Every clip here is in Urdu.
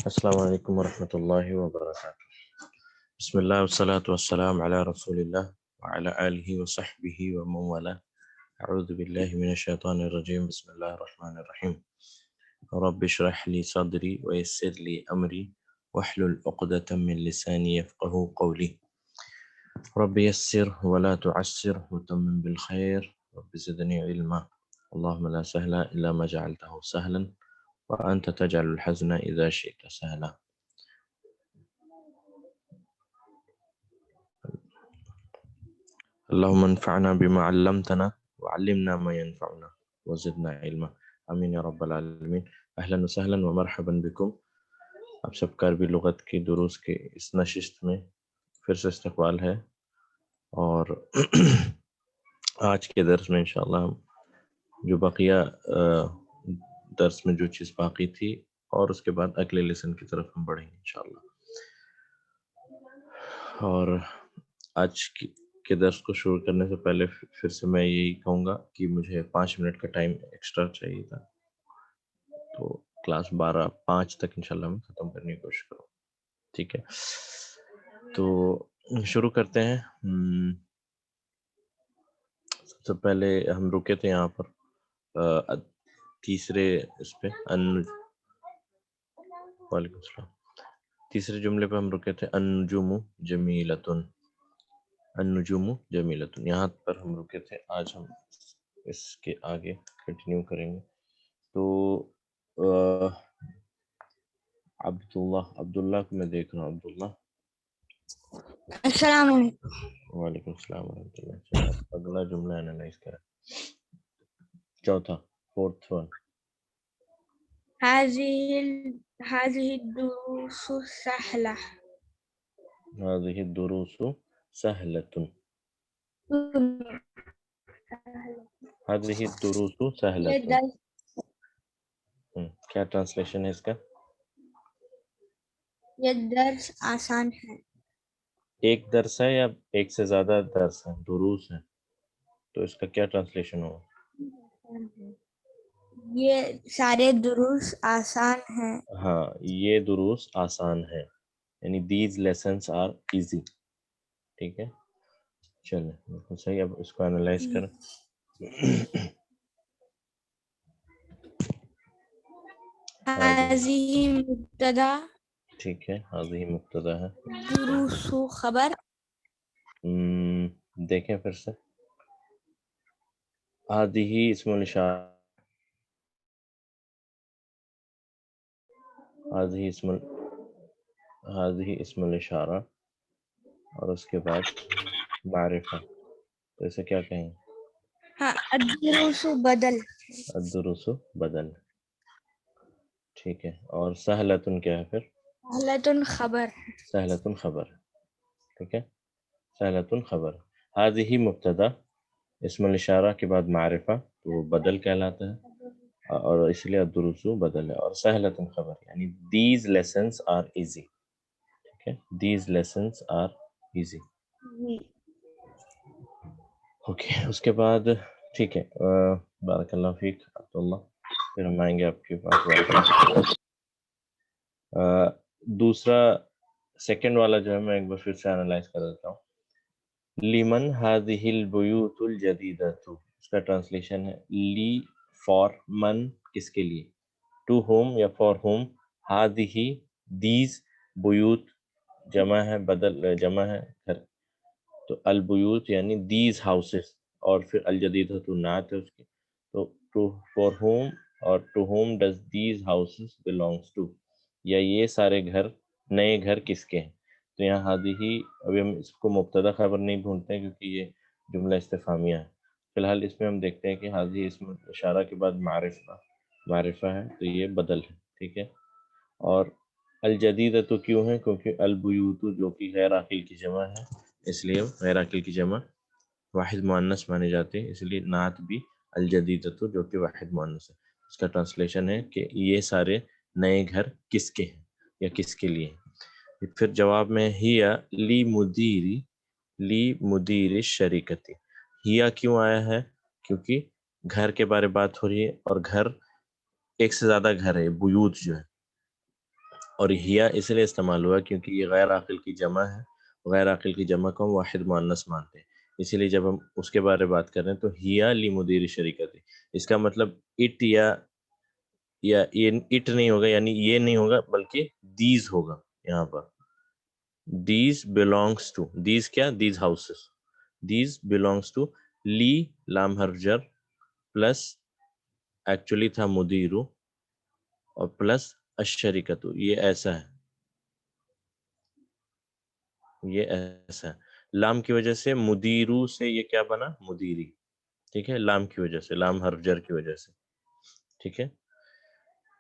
السلام علیکم ورحمۃ اللہ وبرکاتہ. بسم اللہ والصلاة والسلام علی رسول اللہ وعلی آلہ وصحبہ ومن والاه. اعوذ باللہ من الشیطان الرجیم. بسم اللہ الرحمن الرحیم. رب اشرح لی صدری ویسر لی امری واحلل عقدۃ من لسانی یفقهوا قولی. رب یسر ولا تعسر وتمم بالخیر. رب زدنی علما. اللهم لا سهل الا ما جعلته سهلا وأنت تجعل الحزن إذا شئت سهلا. اللهم انفعنا بما علمتنا وعلمنا ما ينفعنا وزدنا علما. آمین یا رب العالمین. اہلا وسہلا ومرحبا بکم. آپ سب کا عربی لغت کی دروس کے اس نشست میں پھر سے استقبال ہے، اور آج کے درس میں انشاءاللہ ہم جو بقیہ درس میں جو چیز باقی تھی اور اس کے بعد اگلے لیسن کی طرف ہم بڑھیں گے انشاءاللہ. اور آج کے درس کو شروع کرنے سے پہلے پھر سے میں یہی کہوں گا کہ مجھے 5 منٹ کا ٹائم ایکسٹرا چاہیے تھا، تو کلاس 12:05 تک انشاءاللہ میں ختم کرنے کی کوشش کروں. ٹھیک ہے، تو شروع کرتے ہیں. سب سے پہلے ہم رکے تھے یہاں پر تیسرے اس پہ وعلیکم السلام. تیسرے جملے پہ ہم رکے تھے النجوم جمیلتن. النجوم جمیلتن یہاں پر ہم رکے تھے. آج ہم اس کے آگے کنٹینیو کریں گے. تو عبداللہ کو میں دیکھ رہا ہوں. عبداللہ السلام علیکم. وعلیکم السلام ورحمۃ اللہ. چلو اگلا جملہ انالائز کریں. چوتھا، فورتھ ون. هذه الدروس سهلة. هذه الدروس سهلة. هذه الدروس یہ سهلة. درس کیا ٹرانسلیشن ہے اس کا؟ آسان ہے. ایک درس ہے یا ایک سے زیادہ درس ہیں؟ دروس ہیں، تو اس کا کیا ٹرانسلیشن ہوگا؟ یہ سارے دروس آسان ہیں. ہاں، یہ دروس آسان ہے، یعنی these lessons are easy. ٹھیک ہے، چلیں بالکل صحیح. اب اس کو انالائز کریں. هذه مبتدا، ٹھیک ہے، هذه مبتدا ہے. دروس خبر. دیکھیں پھر سے. هذه اسم الاشارہ، هذه اسم الاشارہ اور اس کے بعد معرفہ، تو اسے کیا کہیں؟ ہاں، الدروس بدل. الدروس بدل. ٹھیک ہے، اور سہلتن کیا ہے پھر؟ سہلتن خبر. سہلتن خبر. ٹھیک ہے، سہلتن خبر. هذه مبتدا، اسم الاشارہ کے بعد معرفہ، تو وہ بدل کہلاتا ہے، اور اس لیے الدروس بدل ہے. اور سہلتن خبر یعنی these lessons are easy. ٹھیک ہے، these lessons are easy. Okay, اس کے بعد ٹھیک ہے. بارک اللہ فیک عبداللہ. پھر ہم آئیں گے آپ کے پاس. دوسرا سیکنڈ والا جو ہے میں ایک بار پھر سے انالائز کر دیتا ہوں. لیمن هذه البیوت الجدیدۃ، اس کا ٹرانسلیشن ہے لی فار من، کس کے لیے؟ ٹو ہوم یا فار ہوم. هذه دیز، بیوت جمع ہے، بدل جمع ہے گھر، تو البیوت یعنی دیز ہاؤسز، اور پھر الجدیدۃ نعت ہے اس کی. تو فار ہوم اور to whom does these houses belongs to، یا یہ سارے گھر، نئے گھر کس کے ہیں؟ تو یہاں هذه، ابھی ہم اس کو مبتدا خبر نہیں ڈھونڈتے ہیں کیونکہ یہ جملہ استفہامیہ ہے. فی الحال اس میں ہم دیکھتے ہیں کہ هذه اسم اشارہ کے بعد معرفہ ہے، تو یہ بدل ہے. ٹھیک ہے، اور الجدیدۃ کیوں ہے؟ کیونکہ البیوت جو کہ غیر عاقل کی جمع ہے، اس لیے غیر عاقل کی جمع واحد مؤنث مانے جاتے ہیں، اس لیے نعت بھی الجدیدۃ جو کہ واحد مؤنث ہے. اس کا ٹرانسلیشن ہے کہ یہ سارے نئے گھر کس کے ہیں یا کس کے لیے ہیں. پھر جواب میں ہیا لی مدیر شریکتی. ہیا کیوں آیا ہے؟ کیونکہ گھر کے بارے بات ہو رہی ہے، اور گھر ایک سے زیادہ گھر ہے، بیوت جو ہے، اور ہیا اس لیے استعمال ہوا کیونکہ یہ غیر عاقل کی جمع ہے، غیر عاقل کی جمع کو ہم واحد مؤنث مانتے ہیں، اسی لیے جب ہم اس کے بارے میں بات کر رہے ہیں تو ہیا لی مدیر شریکتی، اس کا مطلب اٹ یا یہ اٹ نہیں ہوگا، یعنی یہ نہیں ہوگا بلکہ دیز ہوگا یہاں پر. دیز belongs to، دیز کیا؟ These houses, these belongs to لی لام حرف جر پلس ایکچولی تھا مدیرو اور پلس الشریکتو، یہ ایسا ہے، یہ ایسا ہے. لام کی وجہ سے مدیرو سے یہ کیا بنا؟ مدیری. ٹھیک ہے، لام کی وجہ سے، لام حرف جر کی وجہ سے. ٹھیک ہے،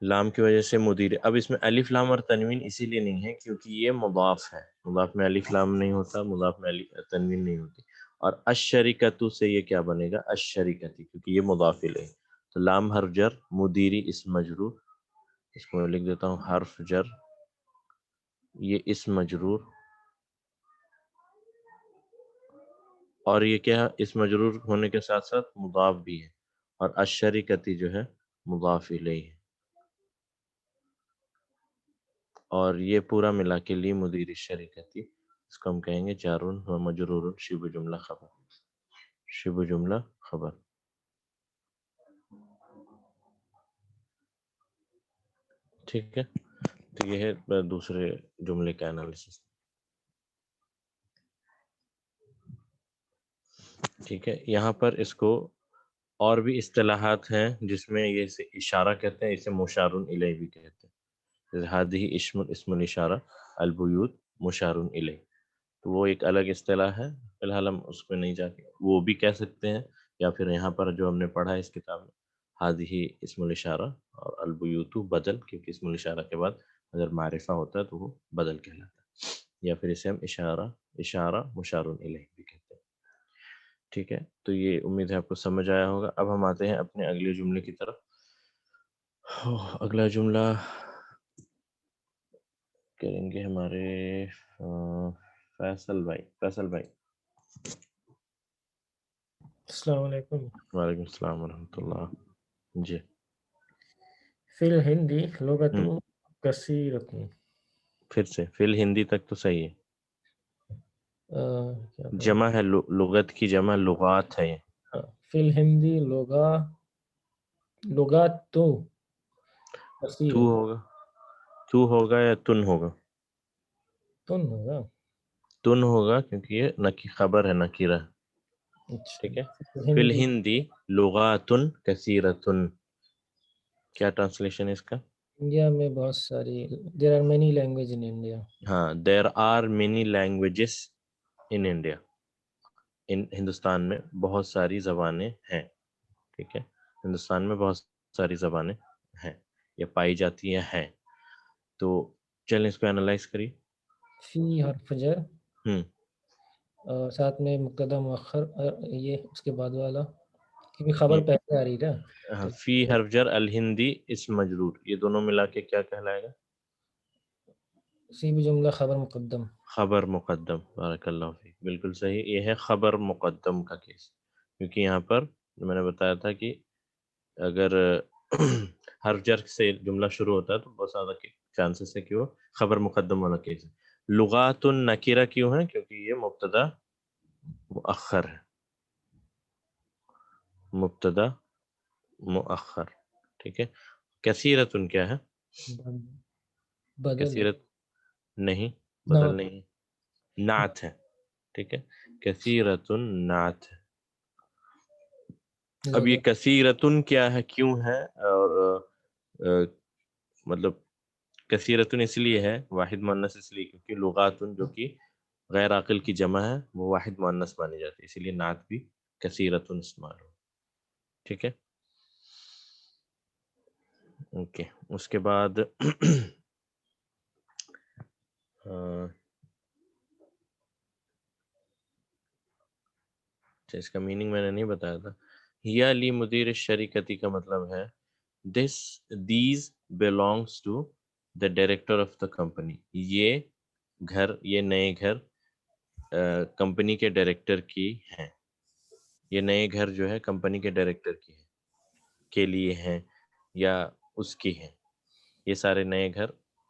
لام کی وجہ سے مدیر. اب اس میں الف لام اور تنوین اسی لیے نہیں ہے کیونکہ یہ مضاف ہے، مضاف میں الف لام نہیں ہوتا، مضاف میں تنوین نہیں ہوتی. اور الشریکتو سے یہ کیا بنے گا؟ الشریکتی، کیونکہ یہ مضاف الیہ. تو لام حرف جر، مدیری اسم مجرور، اس کو لکھ دیتا ہوں حرف جر، یہ اسم مجرور، اور یہ کیا؟ اس مجرور ہونے کے ساتھ ساتھ مضاف بھی ہے، اور الشریکتی جو ہے مضاف الیہ ہے. اور یہ پورا ملا کے لی مدیر الشریکتی، اس کو ہم کہیں گے جار و مجرور شبہ جملہ خبر، شبہ جملہ خبر. ٹھیک ہے، تو یہ ہے دوسرے جملے کا انالیسس. ٹھیک ہے، یہاں پر اس کو اور بھی اصطلاحات ہیں جس میں یہ اسے اشارہ کہتے ہیں، اسے مشار الیہ بھی کہتے ہیں. ہذہ اسم الاشارہ، البیوت مشار الیہ، تو وہ ایک الگ اصطلاح ہے، فی الحال ہم اس میں نہیں جاتے. وہ بھی کہہ سکتے ہیں، یا پھر یہاں پر جو ہم نے پڑھا ہے اس کتاب میں، ہذہ اسم الاشارہ اور البیوت بدل، کیونکہ اسم الاشارہ کے بعد اگر معرفہ ہوتا ہے تو وہ بدل کہلاتا ہے، یا پھر اسے ہم اشارہ مشار الیہ بھی کہتے ہیں. ٹھیک ہے، تو یہ امید ہے آپ کو سمجھ آیا ہوگا. اب ہم آتے ہیں اپنے اگلے جملے کی طرف. اگلا جملہ کریں گے ہمارے فیصل بھائی. فیصل بھائی، السلام علیکم. وعلیکم السلام ورحمۃ اللہ. جی، فی الہندی لغت کثیرۃ. پھر سے فی الہندی تک تو صحیح ہے، کیا تھا؟ جمع ہے، لغت کی جمع لغات ہے. فی الہندی لغات تو تو کثیر. ہوگا، تو ہوگا یا تن ہوگا؟ تن ہوگا. تن ہوگا کیونکہ یہ خبر ہے، نکیرہ. اچھا، ٹھیک ہے، فی ہندی الہندی لغات کثیرۃ، کیا ٹرانسلیشن ہے اس کا؟ انڈیا میں بہت ساری، there are many language in India. ہاں، there are many languages in India, Hindustan میں بہت ساری زبانیں ہیں. ٹھیک ہے، ہندوستان میں بہت ساری زبانیں ہیں یا پائی جاتی ہیں. تو چلیں اس کو انالائز کریے. فی حرف جر، ہوں اور ساتھ میں مبتدا مؤخر، اور یہ اس کے بعد والا کیونکہ خبر پہلے آ رہی ہے نا. فی حرف جر الہندی اسم مجرور، یہ دونوں ملا کے کیا کہلائے گا؟ اسی بھی جملہ خبر مقدم. خبر مقدم، بارک اللہ فیک، بالکل صحیح. یہ ہے خبر مقدم کا کیس، کیونکہ یہاں پر میں نے بتایا تھا کہ اگر حرف جر سے جملہ شروع ہوتا ہے تو بہت زیادہ چانسز ہے کہ وہ خبر مقدم والا کیس ہے. لغات النکیرہ کیوں ہے؟ کیونکہ یہ مبتدا مؤخر ہے، مبتدا مؤخر. ٹھیک ہے، کثیرتن کیا ہے؟ بدل کثیرت نہیں، بدل نہیں، نعت ہے. ٹھیک ہے، کثیرتن نعت ہے. اب یہ کثیرتن کیا ہے، کیوں ہے؟ اور مطلب کثیرتن اس لیے ہے واحد مؤنث، اس لیے کیونکہ لغاتن جو کہ غیر عاقل کی جمع ہے وہ واحد مؤنث مانی جاتی ہے، اسی لیے نعت بھی کثیرتن استعمال ہو. ٹھیک ہے، اوکے. اس کے بعد اس کا میننگ میں نے نہیں بتایا تھا. ہیا لی مدیر الشریکتی کا مطلب ہے these belongs to the director of the company. یہ نئے گھر کمپنی کے ڈائریکٹر کی ہیں. یہ نئے گھر جو ہے کمپنی کے ڈائریکٹر کی ہیں، کے لیے ہیں یا اس کی ہیں. یہ سارے نئے گھر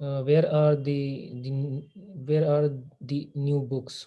Where are the new books?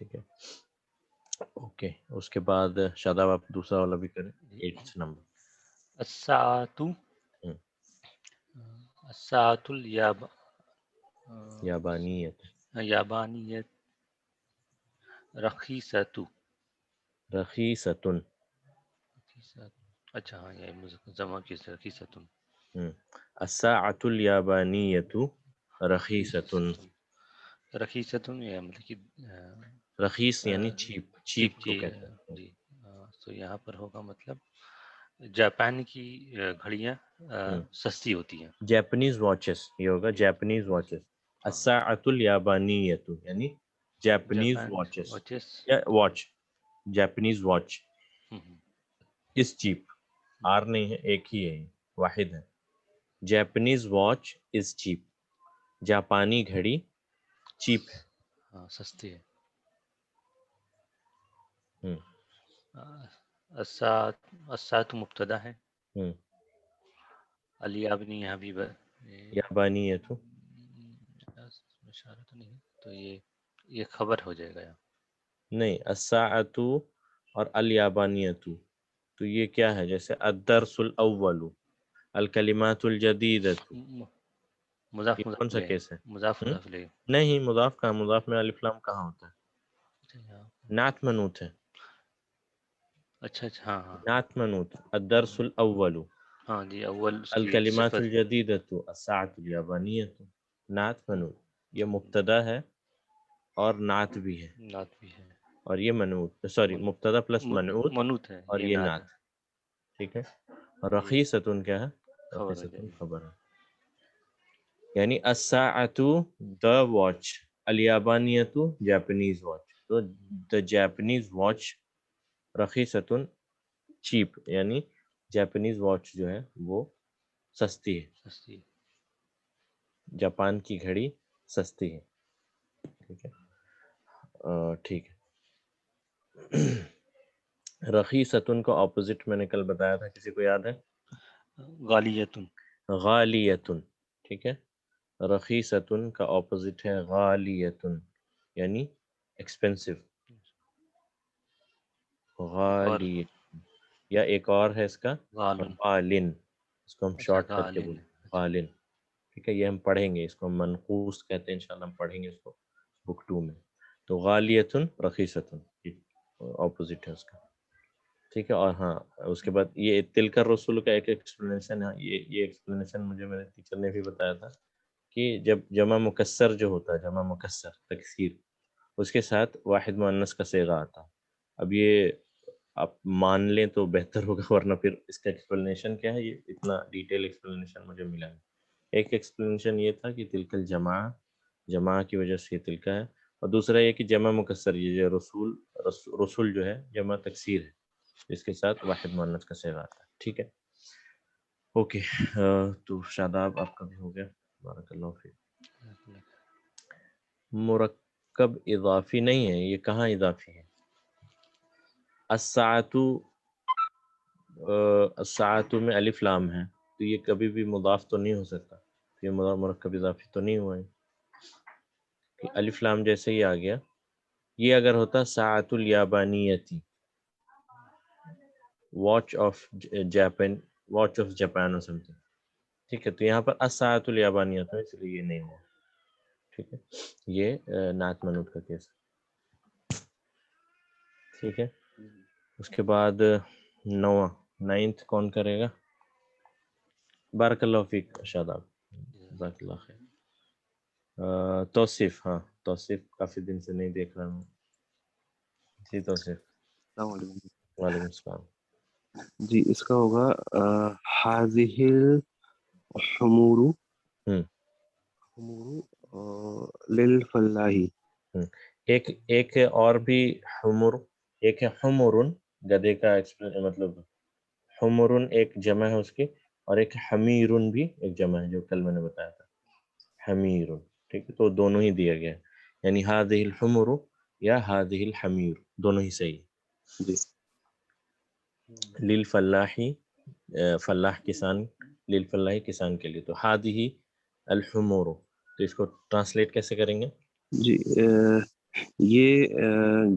ٹھیک ہے اوکے. اس کے بعد شاداب آپ دوسرا والا بھی کریں 8th نمبر. الساعۃ الساعۃ یابانیت یابانیت رخیصۃ. رخیصتن. اچھا ہاں یہ جمع کی رخیصۃ. الساعۃ الیابانیت رخیصتن. رخیصۃ یہ مطلب کہ رخیص یعنی چیپ. چیپ کو کہتے ہیں. جی تو یہاں پر ہوگا مطلب جاپان کی گھڑیاں سستی ہوتی ہیں. جاپنیز واچز یہ ہوگا جاپنیز واچز. الساعۃ الیابانیت یعنی جاپنیز واچز یا watch Japanese watch is cheap. Are نہیں ہے ایک ہی ہے واحد ہے. Japanese watch is cheap. جاپانی گھڑی چیپ ہے. ہاں سستی ہے. الساعۃ مبتدا ہے. الیابنی یہاں بھی یابانیت اشارہ تو نہیں تو یہ خبر ہو جائے گا. نہیں. الساعۃ اور الیابانیت تو یہ کیا ہے؟ جیسے الدرس الاول الکلمات الجدیدۃ. مضاف یہ کون مضاف سا لے کیس ہے؟ مضاف مضاف لے. نہیں مضاف کہاں. مضاف میں الف لام کہاں ہوتا ہے؟ نعت منوط ہے. اچھا ہاں ہاں نعت منوط. الدرس الاول ہاں جی اول اس کی الکلمات صفت. الجدیدۃ الساعۃ الیابانیۃ. نعت منوط. یہ مبتدا ہے اور نعت بھی ہے نعت بھی ہے اور یہ منعوت سوری مبتدا پلس منعوت منوط ہے اور یہ نعت. ٹھیک ہے. رخیصتن کیا ہے؟ خبر ہو رخیصتن جائے گی. خبر ہے. یعنی الساعۃ the watch الیابانیۃ جاپنیز واچ. تو the Japanese watch رخیصتن چیپ یعنی جاپنیز واچ جو ہے وہ سستی ہے. سستی. جاپان کی گھڑی سستی ہے. ٹھیک ہے ٹھیک ہے. رخیصتن کا اپوزٹ میں نے کل بتایا تھا کسی کو یاد ہے؟ غالیتن. غالیتن. ٹھیک ہے. رخیصتن کا اپوزٹ ہے غالیتن یعنی ایکسپینسو. غالی یا ایک اور ہے اس کا غالن. غالن. اس کو ہم اچھا شارٹ کر کے غالن. بولتے ہیں غالن. ٹھیک ہے. یہ ہم پڑھیں گے اس کو منقوص کہتے ہیں انشاءاللہ. ہم پڑھیں گے اس کو بک 2 میں. تو غالیتن رخیصتن اپوزٹ ہے اس کا. ٹھیک ہے. اور ہاں اس کے بعد یہ تلک الرسول کا ایک ایکسپلینیشن ہے. یہ ایکسپلینیشن مجھے میرے ٹیچر نے بھی بتایا تھا کہ جب جمع مکسر جو ہوتا ہے جمع مکسر تکسیر اس کے ساتھ واحد مؤنث کا صیغہ آتا. اب یہ آپ مان لیں تو بہتر ہوگا ورنہ پھر اس کا ایکسپلینیشن کیا ہے. یہ اتنا ڈیٹیل ایکسپلینیشن مجھے ملا ہے. ایک ایکسپلینیشن یہ تھا کہ تلک الجمع جمع کی وجہ سے یہ تلکا ہے. اور دوسرا یہ کہ جمع مکسر یہ جو رسول جو ہے جمع تکسیر ہے اس کے ساتھ واحد مؤنث کا صیغہ آتا ہے. ٹھیک ہے اوکے. تو شاداب آپ کا بھی ہو گیا. بارک اللہ فیک. مرکب اضافی نہیں ہے. یہ کہاں اضافی ہے؟ الساعۃ الساعۃ میں الف لام ہے تو یہ کبھی بھی مضاف تو نہیں ہو سکتا. یہ مرکب اضافی تو نہیں ہوا ہے کہ الف لام جیسے ہی آ گیا. یہ اگر ہوتا ساعۃ الیابانیتی watch of Japan watch of Japan اور سمتھنگ. ٹھیک ہے. تو یہاں پر الساعۃ الیابانیۃ ہے اس لیے یہ نہیں ہوا. ٹھیک ہے. یہ نعت منوط کا کیس ہے. ٹھیک ہے. اس کے بعد 9th کون کرے گا؟ بارک اللہ فیک شاداب. جزاک اللہ خیر. توصیف. ہاں توصیف کافی دن سے نہیں دیکھ رہا ہوں. جی توصیف. السلام علیکم. وعلیکم السلام. جی اس کا ہوگا حاذہ الحمور للفلاحی. ایک اور بھی حمر. ایک ہے حمرن گدے کا مطلب حمرن ایک جمع ہے اس کی اور ایک حمیرن بھی ایک جمع ہے جو کل میں نے بتایا تھا حمیرن. ٹھیک ہے. تو دونوں ہی دیا گیا ہے یعنی ہذہ الحمر یا ہذہ الحمیر دونوں ہی صحیح. جی للفلاحی فلاح کسان للفلاحی کسان کے لیے. تو ہذہ الحمر تو اس کو ٹرانسلیٹ کیسے کریں گے؟ جی یہ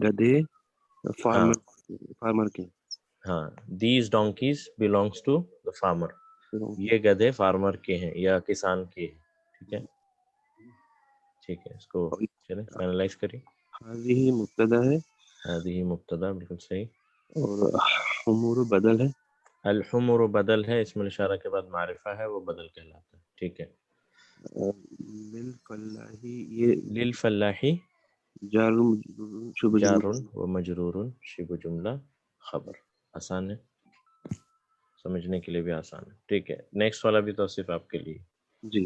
گدھے فارمر کے ہیں. ہاں these donkeys belongs to the farmer. یہ گدھے فارمر کے ہیں یا کسان کے ہیں. ٹھیک ہے ٹھیک ہے اس کو چلیں فائنلائز کریے. هذه مبتدا ہے هذه مبتدا بالکل صحیح. اور حمور بدل ہے. الحمر بدل ہے اسم الاشارہ کے بعد معرفہ ہے وہ بدل کہلاتا ہے. ٹھیک ہے. للفلاحی یہ للفلاحی جار مجرور شبہ جار جملہ و مجرور شبہ جملہ خبر. آسان ہے سمجھنے کے لیے بھی آسان ہے. ٹھیک ہے نیکسٹ والا بھی توصیف آپ کے لیے. جی.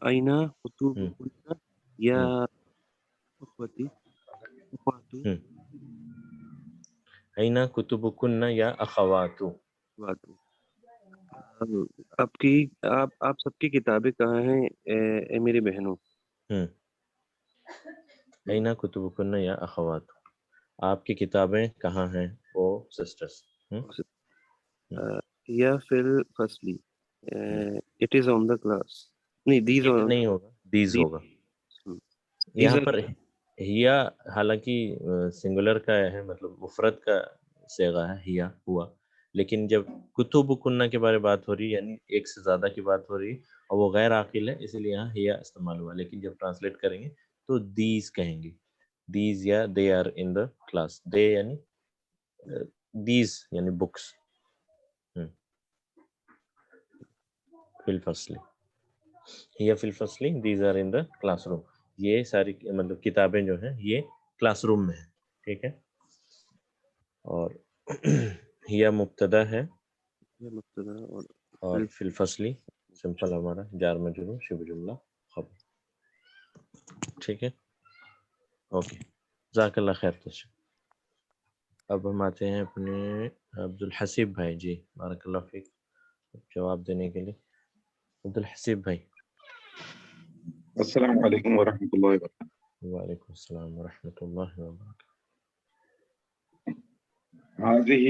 اینا خطوبکن یا اخوتی اخواتو اینا کتبکن یا اخواتو. آپ سب کی کتابیں کہاں ہیں اے میری بہنوں. اینا کتبکن یا اخواتو آپ کی کتابیں کہاں ہیں وہ سسٹرز. یا فی الفصلی it is on the class. نہیں دیز نہیں ہوگا دیز ہوگا. یہاں پر ہیا حالانکہ سنگولر کا ہے مطلب مفرد کا صیغہ ہے ہیا ہوا لیکن جب کتب کنہ کے بارے بات ہو رہی یعنی ایک سے زیادہ کی بات ہو رہی اور وہ غیر عاقل ہے اسی لیے یہاں ہیا استعمال ہوا. لیکن جب ٹرانسلیٹ کریں گے تو دیز کہیں گے. دیز یا they are in the class. دے یعنی دیز یعنی بکس. فی الفصل ہیا فی الفصل these are in the classroom. یہ ساری مطلب کتابیں جو ہیں یہ کلاس روم میں ہیں. ٹھیک ہے اور ہیا مبتدا ہے اور فی الفصل سمپل ہمارا جار مجرور شبہ جملہ خبر. ٹھیک ہے اوکے جزاک اللہ خیر. اب ہم آتے ہیں اپنے عبدالحسیب بھائی. جی بارک اللہ فیک جواب دینے کے لیے. عبدالحسیب بھائی. السلام علیکم ورحمۃ اللہ وبرکاتہ. وعلیکم السلام ورحمۃ اللہ وبرکاتہ. هذه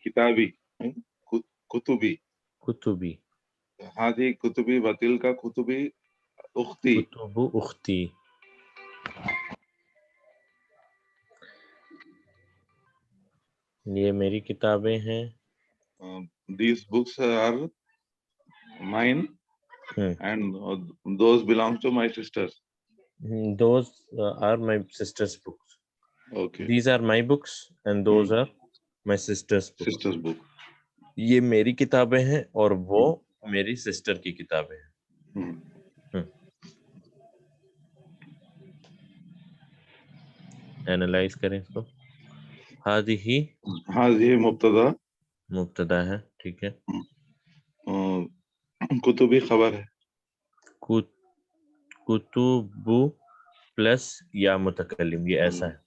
کتابی کتبی کتبی هذه کتبی وتلك کتبی اختی. کتب اختی. یہ میری کتابیں ہیں. These books are mine and those belong to my sisters. Those are my sister's books. Okay. These are my books and those are my sister's books. Sisters book. یہ میری کتابیں ہیں اور وہ میری سسٹر کی کتابیں ہیں. اینالائز کریں اس کو. هذه مبتدا مبتدا ہے. ٹھیک ہے کتبی خبر ہے. کتب پلس یا متکلم یہ ایسا ہے.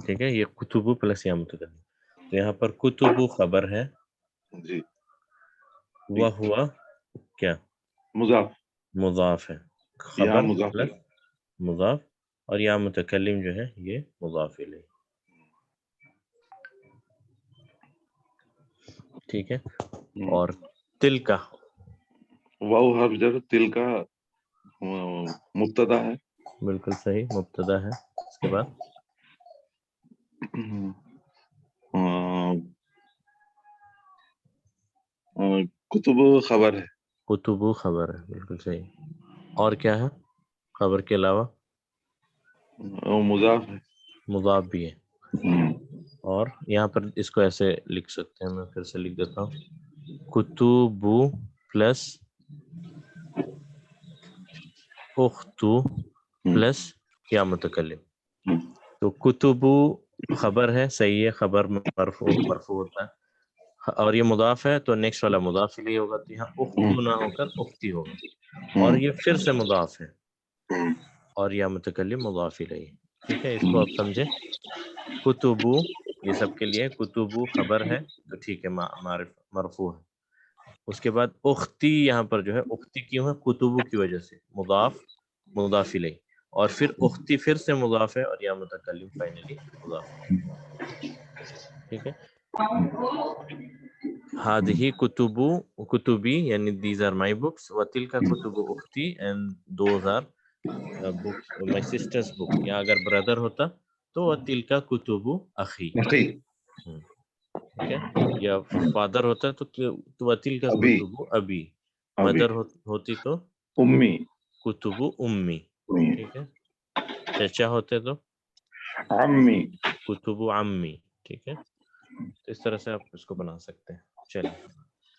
ٹھیک ہے یہ کتب پلس یا متکلم تو یہاں پر کتب خبر ہے. جی وہ ہوا کیا مضاف مضاف ہے. یہاں خبر مضاف پلس مضاف اور یا متکلم جو ہے یہ مضاف الیہ. ٹھیک ہے اور تل کا واو حرف جر تل کا مبتدا ہے. بالکل صحیح مبتدا ہے. اس کے بعد کتب خبر ہے. کتب خبر ہے بالکل صحیح. اور کیا ہے خبر کے علاوہ؟ مضاف ہے مضاف بھی ہے. اور یہاں پر اس کو ایسے لکھ سکتے ہیں میں پھر سے لکھ دیتا ہوں کتب پلس اخت پلس یا متکلم. تو کتب خبر ہے صحیح ہے خبر مرفوع ہوتا ہے اور یہ مضاف ہے تو نیکسٹ والا مضاف الیہ ہوگا تو یہاں اختو نہ ہو کر اختی ہوگا اور یہ پھر سے مضاف ہے اور یا متکلم مضاف الیہ. ٹھیک ہے اس کو آپ سمجھیں. کتب یہ سب کے لیے کتب خبر ہے تو ٹھیک ہے معرف مرفوع ہے. اس کے بعد اختی یہاں پر جو ہے اختی کیوں ہے کتب کی وجہ سے مضاف الیہ اور پھر اختی پھر سے مضاف ہے اور یا متکلم فائنلی مضاف. ٹھیک ہے هذه كتبي يعني these are my books وتلك كتب أختي and those are books my sister's book. یا اگر brother ہوتا تو وتلك كتب أخي. أخي ٹھیک ہے. یا فادر ہوتا تو وتلك أبي كتب أبي. أبي مدر ہوتی تو أمي كتب أمي. ٹھیک ہے. چچا ہوتے تو عمي کتب عمی. ٹھیک ہے. تو اس طرح سے آپ اس کو بنا سکتے ہیں. چلیے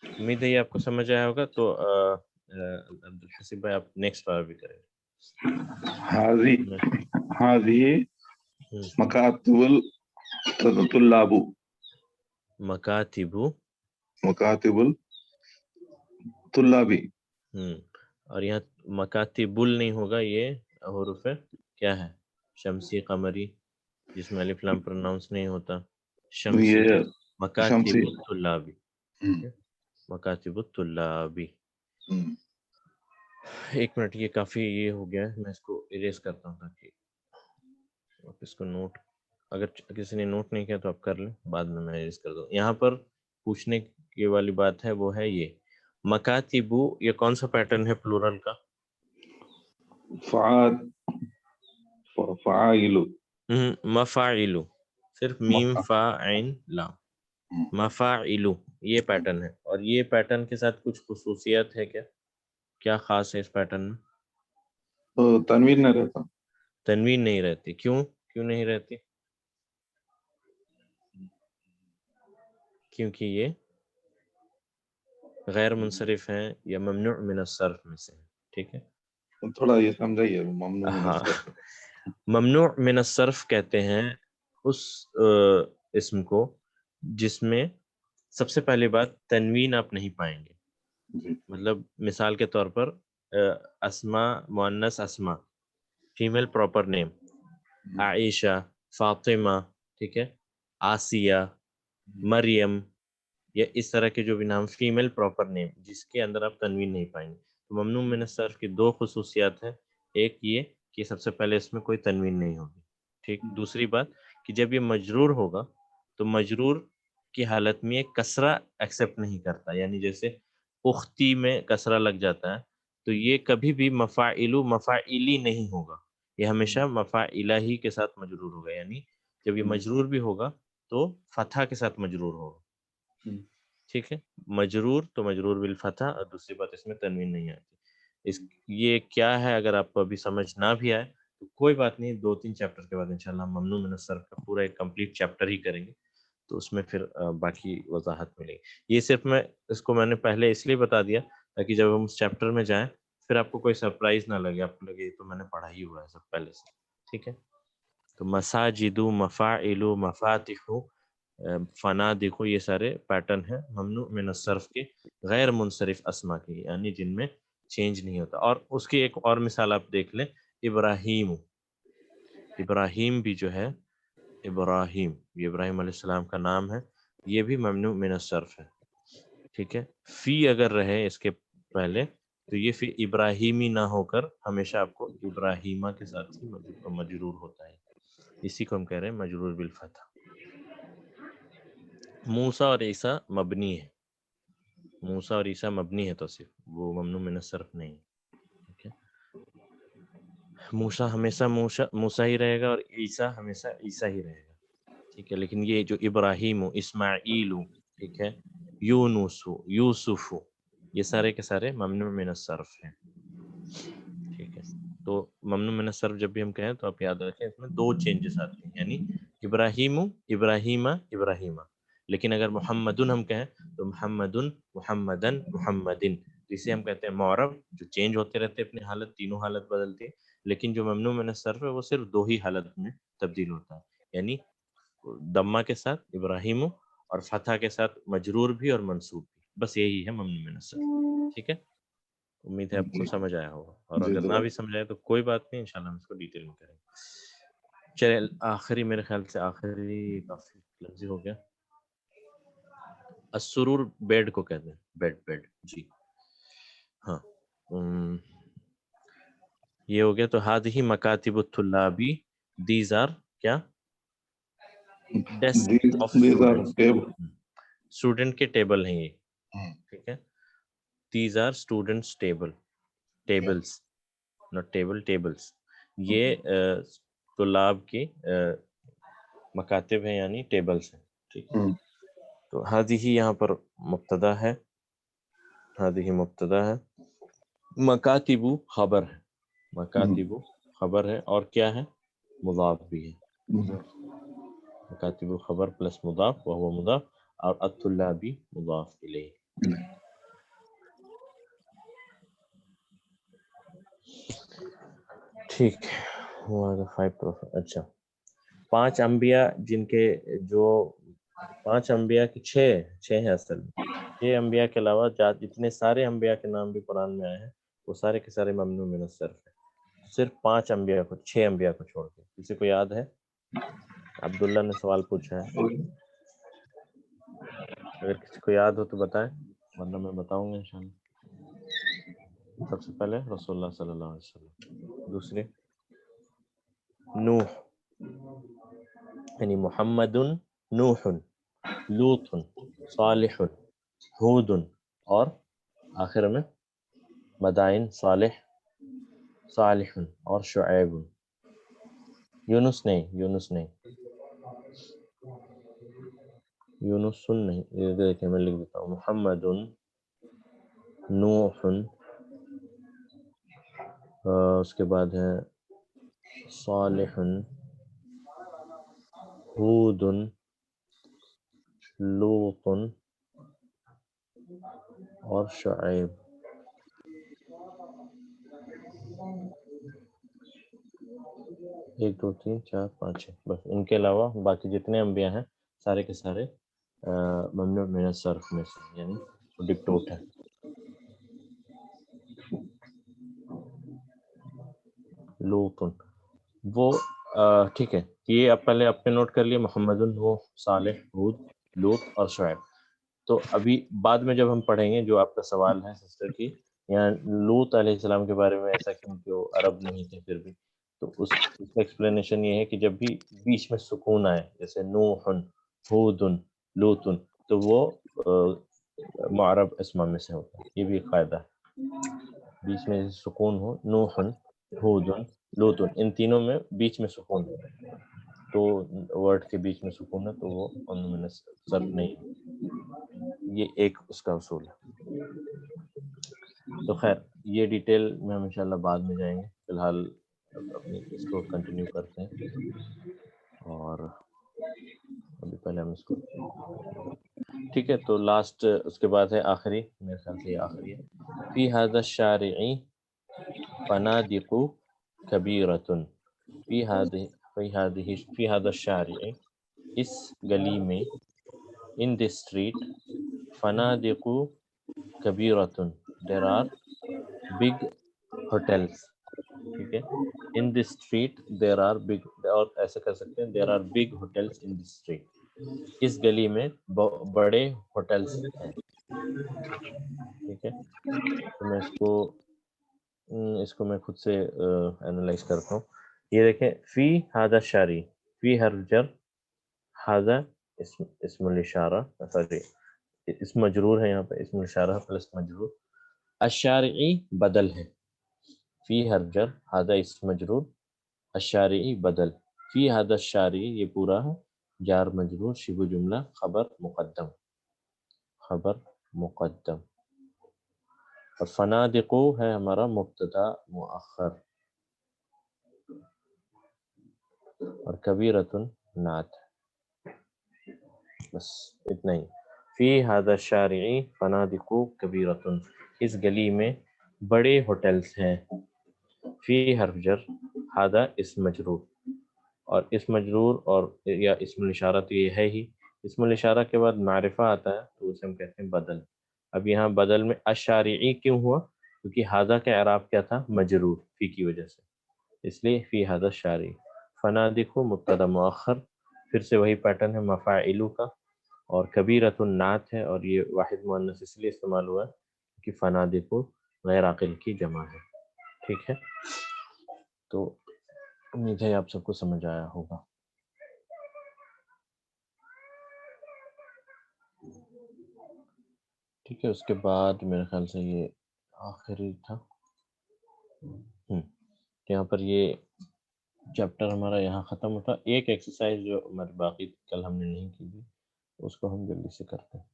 امید ہے یہ آپ کو سمجھ آیا ہوگا. تو عبدالحسیب بھائی آپ نیکسٹ بار بھی کریں. هذه مكاتب الطلاب مکاتب مكاتب الطلاب. اور یہاں مکاتب نہیں ہوگا, یہ حروف کیا ہے شمسی قمری جس میں الف لام پروناؤنس نہیں ہوتا. شمسی یہ مکاتب شمسی. الطلابی. مکاتب الطلابی. ایک منٹ, یہ کافی یہ ہو گیا ہے, میں اس کو اریز کرتا ہوں تاکہ آپ اس کو نوٹ, اگر کسی نے نوٹ نہیں کیا تو آپ کر لیں, بعد میں اریز کر دوں. یہاں پر پوچھنے کی والی بات ہے وہ ہے یہ مکاتبو, یہ کون سا پیٹرن ہے پلورل کا؟ فعائل مفاعلو, صرف میم فا عین لام. مفاعلو یہ پیٹرن ہے, اور یہ پیٹرن کے ساتھ کچھ خصوصیت ہے کیا؟ کیا خاص ہے اس پیٹرن میں؟ تنوین نہ رہتا. تنوین نہیں رہتی. کیوں نہیں رہتی؟ کیونکہ یہ غیر منصرف ہیں یا ممنوع من الصرف میں سے. ٹھیک ہے, تھوڑا یہ سمجھائیے. ممنوع من الصرف. ممنوع من الصرف کہتے ہیں اس اسم کو جس میں سب سے پہلی بات تنوین آپ نہیں پائیں گے. مطلب مثال کے طور پر اسما مؤنث اسما, فیمیل پراپر نیم عائشہ, فاطمہ, ٹھیک ہے, آسیہ, مریم, یا اس طرح کے جو بھی نام فیمیل پراپر نیم جس کے اندر آپ تنوین نہیں پائیں گے. تو ممنوع من الصرف کی دو خصوصیات ہیں. ایک یہ کہ سب سے پہلے اس میں کوئی تنوین نہیں ہوگی. ٹھیک. دوسری بات کہ جب یہ مجرور ہوگا تو مجرور کی حالت میں یہ کسرہ ایکسیپٹ نہیں کرتا. یعنی جیسے اختی میں کسرہ لگ جاتا ہے تو یہ کبھی بھی مفاعلو مفاعلی نہیں ہوگا, یہ ہمیشہ مفاعلہ ہی کے ساتھ مجرور ہوگا. یعنی جب یہ مجرور بھی ہوگا تو فتحہ کے ساتھ مجرور ہوگا. ٹھیک ہے, مجرور تو مجرور بالفتح, اور دوسری بات اس میں تنوین نہیں آتی. یہ کیا ہے اگر آپ کو ابھی سمجھ نہ بھی آئے تو کوئی بات نہیں, 2-3 چیپٹر کے بعد انشاءاللہ ہم ممنوع من الصرف کا پورا ایک کمپلیٹ چیپٹر ہی کریں گے, تو اس میں پھر باقی وضاحت ملے گی. یہ صرف میں نے پہلے اس لیے بتا دیا تاکہ جب ہم اس چیپٹر میں جائیں پھر آپ کو کوئی سرپرائز نہ لگے, آپ کو لگے یہ تو میں نے پڑھا ہی ہوا ہے سب پہلے سے. ٹھیک ہے, تو مساجدو, مفاعلو, مفاتحو, فنا, دیکھو یہ سارے پیٹرن ہیں ممنوع من الصرف کے غیر منصرف اسما کے, یعنی جن میں چینج نہیں ہوتا. اور اس کی ایک اور مثال آپ دیکھ لیں, ابراہیم. ابراہیم بھی جو ہے ابراہیم, یہ ابراہیم علیہ السلام کا نام ہے, یہ بھی ممنوع من الصرف ہے. ٹھیک ہے, فی اگر رہے اس کے پہلے تو یہ فی ابراہیمی نہ ہو کر ہمیشہ آپ کو ابراہیمہ کے ساتھ ہی مجرور ہوتا ہے. اسی کو ہم کہہ رہے ہیں مجرور بالفتح. موسیٰ اور عیسیٰ مبنی ہے, موسیٰ اور عیسیٰ مبنی ہے تو صرف وہ ممنوع من الصرف نہیں ہے. ٹھیک ہے, موسیٰ ہمیشہ موسیٰ ہی رہے گا اور عیسیٰ ہمیشہ عیسیٰ ہی رہے گا. ٹھیک ہے, لیکن یہ جو ابراہیم, اسماعیل, ٹھیک ہے, یونس, یوسف, یہ سارے کے سارے ممنوع من الصرف ہیں. ٹھیک ہے, تو ممنوع من الصرف جب بھی ہم کہیں تو آپ یاد رکھیں اس میں 2 چینجز آتے ہیں, یعنی ابراہیم, ابراہیمہ, ابراہیمہ. لیکن اگر محمدن ہم کہیں تو محمدن, محمدن, محمدن, اسے ہم کہتے ہیں معرب, جو چینج ہوتے رہتے اپنی حالت, تینوں حالت بدلتی ہے. لیکن جو ممنوع من الصرف ہے وہ صرف 2 ہی حالت میں تبدیل ہوتا ہے, یعنی دمہ کے ساتھ ابراہیم اور فتح کے ساتھ مجرور بھی اور منصوب بھی. بس یہی ہے ممنوع من الصرف. ٹھیک ہے, امید ہے آپ کو سمجھ آیا ہوگا, اور اگر نہ بھی سمجھ آئے تو کوئی بات نہیں, انشاءاللہ ہم اس کو ڈیٹیل میں کریں گے. چلے آخری, میرے خیال سے آخری کافی لفظی ہو گیا. السرور بیڈ کو کہتے ہیں, بیڈ. جی ہاں, یہ ہو گیا. تو هذه مکاتب الطلاب, these are کیا, ڈیسک آف اسٹوڈنٹس. اسٹوڈنٹ کے ٹیبل ہیں یہ، ہوں، ٹھیک ہے. These are students table, tables not table, tables. یہ طلاب کی مکاتب ہیں یعنی ٹیبلس ہیں، ٹھیک ہے. ہوں، تو ہذہ یہاں پر مبتدا ہے، ہذہ مبتدا ہے. مکاتب خبر ہے، مکاتب خبر ہے، اور کیا ہے؟ مضاف بھی ہے. مکاتب خبر پلس مضاف وہو مضاف، اور الطلابی مضاف الیہ. ٹھیک ہے. اچھا، 5 انبیاء جن کے جو 5 انبیاء کی 6 ہیں اصل میں. 6 انبیاء کے علاوہ جتنے سارے انبیاء کے نام بھی قرآن میں آئے ہیں وہ سارے کے سارے ممنوع من الصرف ہیں. صرف 5 انبیاء کو، 6 انبیاء کو چھوڑ کے. کسی کو یاد ہے؟ عبداللہ نے سوال پوچھا ہے، اگر کسی کو یاد ہو تو بتائیں، ورنہ میں بتاؤں گا انشاءاللہ. سب سے پہلے رسول اللہ صلی اللہ علیہ وسلم. دوسرے نوح یعنی محمد، نوح، لوط، صالح، ہود، اور آخر میں مدائن صالح، صالح اور شعیب. یونس نہیں، یونس نہیں، یونس نہیں. یہ دیکھیں میں لکھ دیتا ہوں، محمد، نوح، اس کے بعد ہے صالح، ہود، لوط اور شعیب. ایک دو تین چار پانچ چھ، بس. ان کے علاوہ باقی جتنے انبیاء ہیں سارے کے سارے ممنوع من الصرف میں سے، یعنی ڈکٹوٹ ہے. لوط وہ ٹھیک ہے. یہ آپ پہلے اپنے نوٹ کر لیے، محمد، نوح، صالح، ہود، لوط اور شعیب. تو ابھی بعد میں جب ہم پڑھیں گے جو آپ کا سوال ہے سسٹر کی، یہاں لوط علیہ السلام کے بارے میں ایسا کیوں کہ وہ عرب نہیں تھے پھر بھی، تو اس کا ایکسپلینیشن یہ ہے کہ جب بھی بیچ میں سکون آئے، جیسے نوح، ہود، لوط، تو وہ معرب اسما میں سے ہوتا ہے. یہ بھی ایک فائدہ ہے، بیچ میں سکون ہو. نوح، ہود، لوط، ان تینوں میں بیچ میں سکون ہے، تو ورڈ کے بیچ میں سکون ہے تو وہ ان میں صرف نہیں. یہ ایک اس کا اصول ہے. تو خیر یہ ڈیٹیل میں ہم انشاءاللہ بعد میں جائیں گے. فی الحال اپنی اس کو کنٹینیو کرتے ہیں، اور ابھی پہلے ہم اس کو ٹھیک ہے. تو لاسٹ اس کے بعد ہے آخری، میرے خیال سے یہ آخری ہے. فی ھذا الشارع فنادق کبیرۃ، فی ھذا الشارع، اس گلی میں، in this street، فنادق کبیرۃ، there are big hotels. ٹھیک ہے. in this street there are big، اور ایسا کر سکتے ہیں there are big hotels in this street. اس گلی میں بڑے ہوٹلس ہیں. ٹھیک ہے. تو میں اس کو میں خود سے اینالائز کرتا ہوں. یہ دیکھیں، فی ھذا الشارع، فی حرف جر، ھذا اسم الاشارہ، سوری اسم مجرور ہے یہاں پہ، اسم الاشارہ پلس مجرور. الشارعی بدل ہے، فی حرف جر، ھذا اسم مجرور، الشارعی بدل. فی ھذا الشارع یہ پورا ہے جار مجرور، شبہ جملہ، خبر مقدم، خبر مقدم. اور فنادق ہے ہمارا مبتدا مؤخر، اور کبیرۃ نعت. بس اتنا ہی. فی ھذا الشارع فنادق کبیرۃ، اس گلی میں بڑے ہوٹلس ہیں. فی حرف جر، ھذا اسم مجرور، اور اسم مجرور اور یا اسم الاشارہ تو یہ ہے ہی. اسم الاشارہ کے بعد معرفہ آتا ہے تو اسے ہم کہتے ہیں بدل. اب یہاں بدل میں الشارعی کیوں ہوا؟ کیونکہ ھذا کا اعراب کیا تھا؟ مجرور، فی کی وجہ سے، اس لیے فی ھذا الشارع. فنادق مبتدا مؤخر، پھر سے وہی پیٹرن ہے مفاعلو کا، اور کبیرۃ نعت ہے، اور یہ واحد مؤنث اس لیے استعمال ہوا ہے کہ فنادق غیر عاقل کی جمع ہے. ٹھیک ہے. تو امید ہے آپ سب کو سمجھ آیا ہوگا. ٹھیک ہے. اس کے بعد میرے خیال سے یہ آخری تھا. یہاں پر یہ چیپٹر ہمارا یہاں ختم ہوتا. ایک ایکسرسائز جو ہماری باقی کل ہم نے نہیں کی تھی اس کو ہم جلدی سے کرتے ہیں.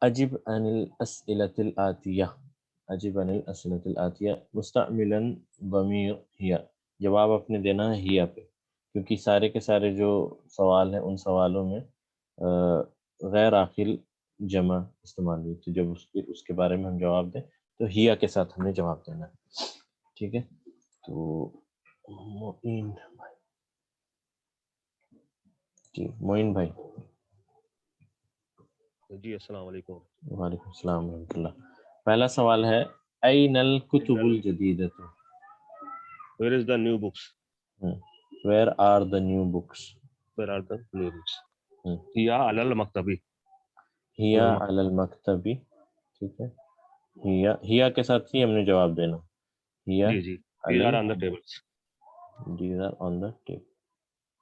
اجب عن الاسئلۃ الآتیہ. اجب عن الاسئلۃ الآتیہ مستعملا ضمیر ہی. جواب اپنے دینا ہے ہیا پہ، کیونکہ سارے کے سارے جو سوال ہیں ان سوالوں میں غیر عاقل جمع استعمال ہوئی تھی. جب اس کے بارے میں ہم جواب دیں تو ہیا کے ساتھ ہم نے جواب دینا ہے. ٹھیک ہے. تو معین بھائی، جی معین بھائی. جی السلام علیکم. وعلیکم السلام ورحمۃ اللہ. پہلا سوال ہے این الکتب الجدیدۃ. Where is the new books? Where are the new books. Where are the new books? ہیا علی المکتبی. ہیا علی المکتبی. ٹھیک ہے. ہیا کے ساتھ ہی ہم نے جواب دینا. ہیا جی جی. These are on the tables. These are on the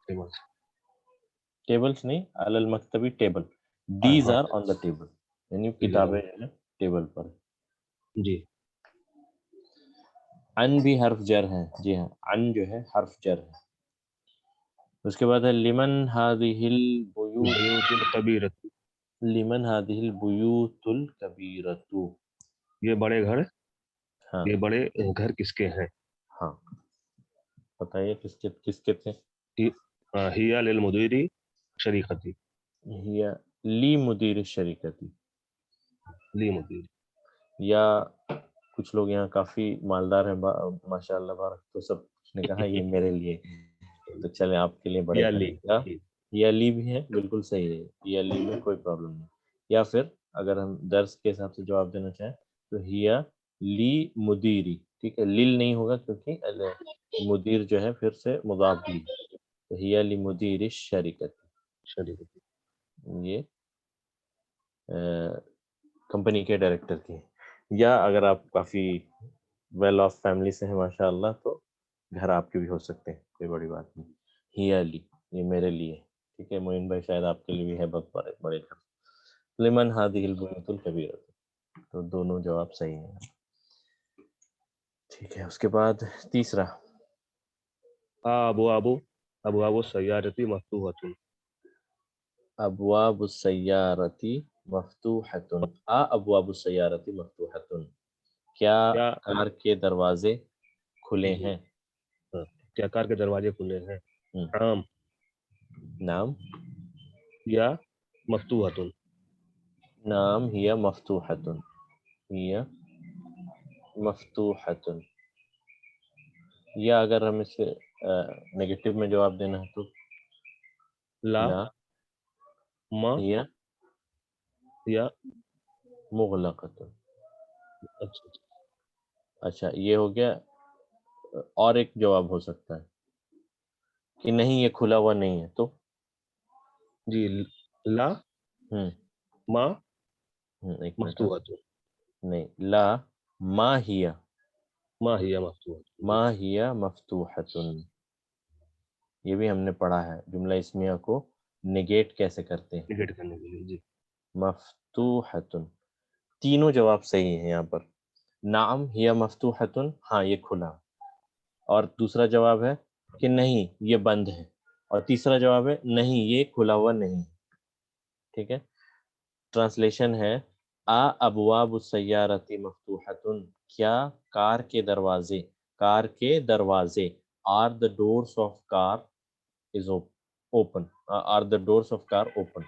Tables. Tables نہیں، علی المکتبی table. These are on the table, یعنی کتابیں جو ہے ٹیبل پر. جی. ان بھی حرف جر ہے. جی ہاں، ان جو ہے حرف جر ہے. اس کے بعد ہے لمن هذه البیوت. بیوت الکبیرۃ. لمن هذه البیوت الکبیرۃ. یہ بڑے گھر، ہاں یہ بڑے گھر کس کے ہیں؟ ہاں بتائیے کس کے تھے. ہیا للمدیری شریکتی. ہیا لی مدیر الشریکتی. لی مدیر. یا کچھ لوگ یہاں کافی مالدار ہیں ماشاء اللہ بارک، تو سب نے کہا یہ میرے لیے، تو چلے آپ کے لیے بڑے یا گھر. لی. یا لی بھی ہے، بالکل صحیح ہے. یا لی میں کوئی پرابلم نہیں. یا پھر اگر ہم درس کے حساب سے جواب دینا چاہیں تو ہیا لی مدیری. ٹھیک ہے. لیل نہیں ہوگا کیونکہ مدیر جو ہے پھر سے مضاف بھی ہے. تو ہیا لی مدیر الشریکت. شریکتی. یہ کمپنی کے ڈائریکٹر کی ہیں. یا اگر آپ کافی ویل آف فیملی سے ہیں ماشاء اللہ تو گھر آپ کے بھی ہو سکتے ہیں، کوئی بڑی بات نہیں. ہیا لی یہ میرے لیے. ٹھیک ہے. معین بھائی شاید آپ کے لیے بھی ہے بہت بڑے گھر. لمن هذه البیوت الکبیرۃ. تو دونوں جواب صحیح ہیں. ٹھیک ہے. اس کے بعد تیسرا ابواب السیارۃ مفتوحۃ. ابواب السیارۃ مفتوحۃ. ابواب السیارۃ مفتوحۃ. کیا کار کے دروازے کھلے ہیں؟ کیا کار کے دروازے کھلے ہیں؟ نعم. نام یا مفتوحۃ. نام ہی مفتوحۃ. ہی مفتوحۃ. یا اگر ہم اس سے نیگیٹو میں جواب دینا ہے تو لا. ما. ہی یا. مغلقۃ. اچھا. اچھا یہ ہو گیا. اور ایک جواب ہو سکتا ہے کہ نہیں یہ کھلا ہوا نہیں ہے تو جی. لا. ما. ایک منٹ مفتوحۃ. نہیں، لا ما ہیا. ما ہی مفتوحۃ. ما ہیا مفتوحۃ. یہ بھی ہم نے پڑھا ہے. جملہ اسمیہ کو نگیٹ کیسے کرتے ہیں. نگیٹ کرنے کے لیے. جی. مفتوحۃ. تینوں جواب صحیح ہیں یہاں پر. نعم ہی مفتوحۃ، ہاں یہ کھلا. اور دوسرا جواب ہے کہ نہیں یہ بند ہے. اور تیسرا جواب ہے نہیں یہ کھلا ہوا نہیں. ٹھیک ہے. ٹرانسلیشن ہے ابواب السیارۃ مفتوحۃ. کیا کار کے دروازے are the doors of car is open. Are the doors of car open.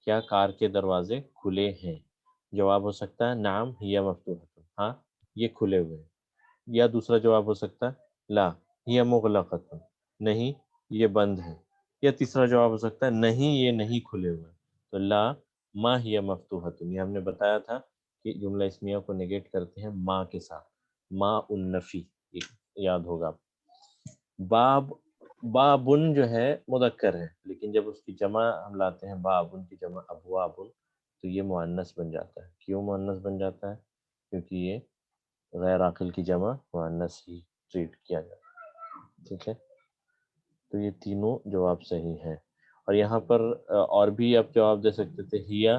کیا کار کے دروازے کھلے ہیں؟ جواب ہو سکتا ہے نعم ہی مفتوحۃ، ہاں یہ کھلے ہوئے ہیں. یا دوسرا جواب ہو سکتا ہے لا ہی مغلقۃ، نہیں یہ بند ہے. یا تیسرا جواب ہو سکتا ہے نہیں یہ نہیں کھلے ہوئے. تو لا ما ہی مفتوحۃ. یہ ہم نے بتایا تھا کہ جملہ اسمیہ کو نگیٹ کرتے ہیں ما کے ساتھ. ما النفی یاد ہوگا. بابن جو ہے مذکر ہے، لیکن جب اس کی جمع ہم لاتے ہیں بابن کی جمع ابوابن تو یہ مؤنث بن جاتا ہے. کیوں مؤنث بن جاتا ہے؟ کیونکہ یہ غیر عاقل کی جمع مؤنث ہی ٹریٹ کیا جاتا ہے. ٹھیک ہے. تو یہ تینوں جواب صحیح ہیں. اور یہاں پر اور بھی آپ جواب دے سکتے تھے ہیا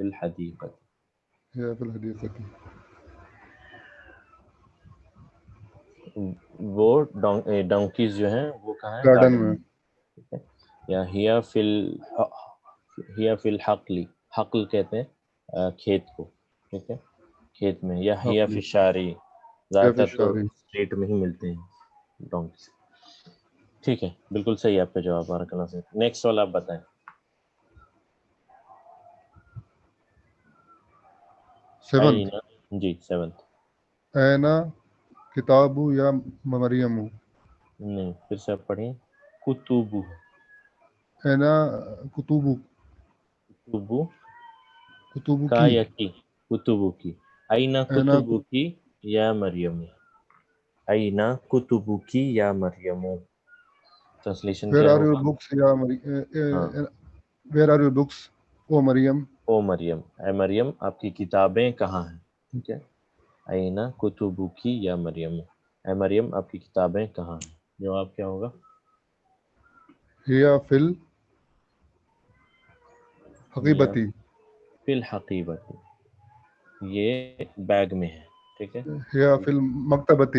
فی الحدیقۃ. هي في الحديقة. وہ ڈونکیز جو ہیں وہ کہاں ہیں؟ گارڈن گارڈن میں. میں. ٹھیک ہے. یا ہیا فی الحقل، حقل کہتے ہیں کھیت کو. ٹھیک ہے، کھیت میں. یا ہیا فی الشارع، زیادہ تر تو الشارع. اسٹریٹ میں ہی ملتے ہیں ڈونکیز. ٹھیک ہے، بالکل صحیح ہے آپ کا جواب. بارک اللہ سے. نیکسٹ سوال آپ بتائیں. 7th. جی 7th. أين كتاب يا مريم؟ نہیں، پھر سے آپ پڑھیں. کتب. أين كتبك؟ کتب کا یا کی؟ کتب کی. این أين کتب کی یا مریم. این کتب کی یا مریم. ٹرانسلیشن Where کیا are your ہوگا؟ books يا مريم؟ ہاں. Where are your books او مریم؟ او مریم، اے مریم آپ کی کتابیں کہاں ہیں. ٹھیک ہے. این کتب کی یا مریم، اے مریم آپ کی کتابیں کہاں ہیں. جواب کیا ہوگا؟ هي في الحقيبة. فی الحقیبۃ، یہ بیگ میں ہے. ٹھیک ہے. هي في المكتبة.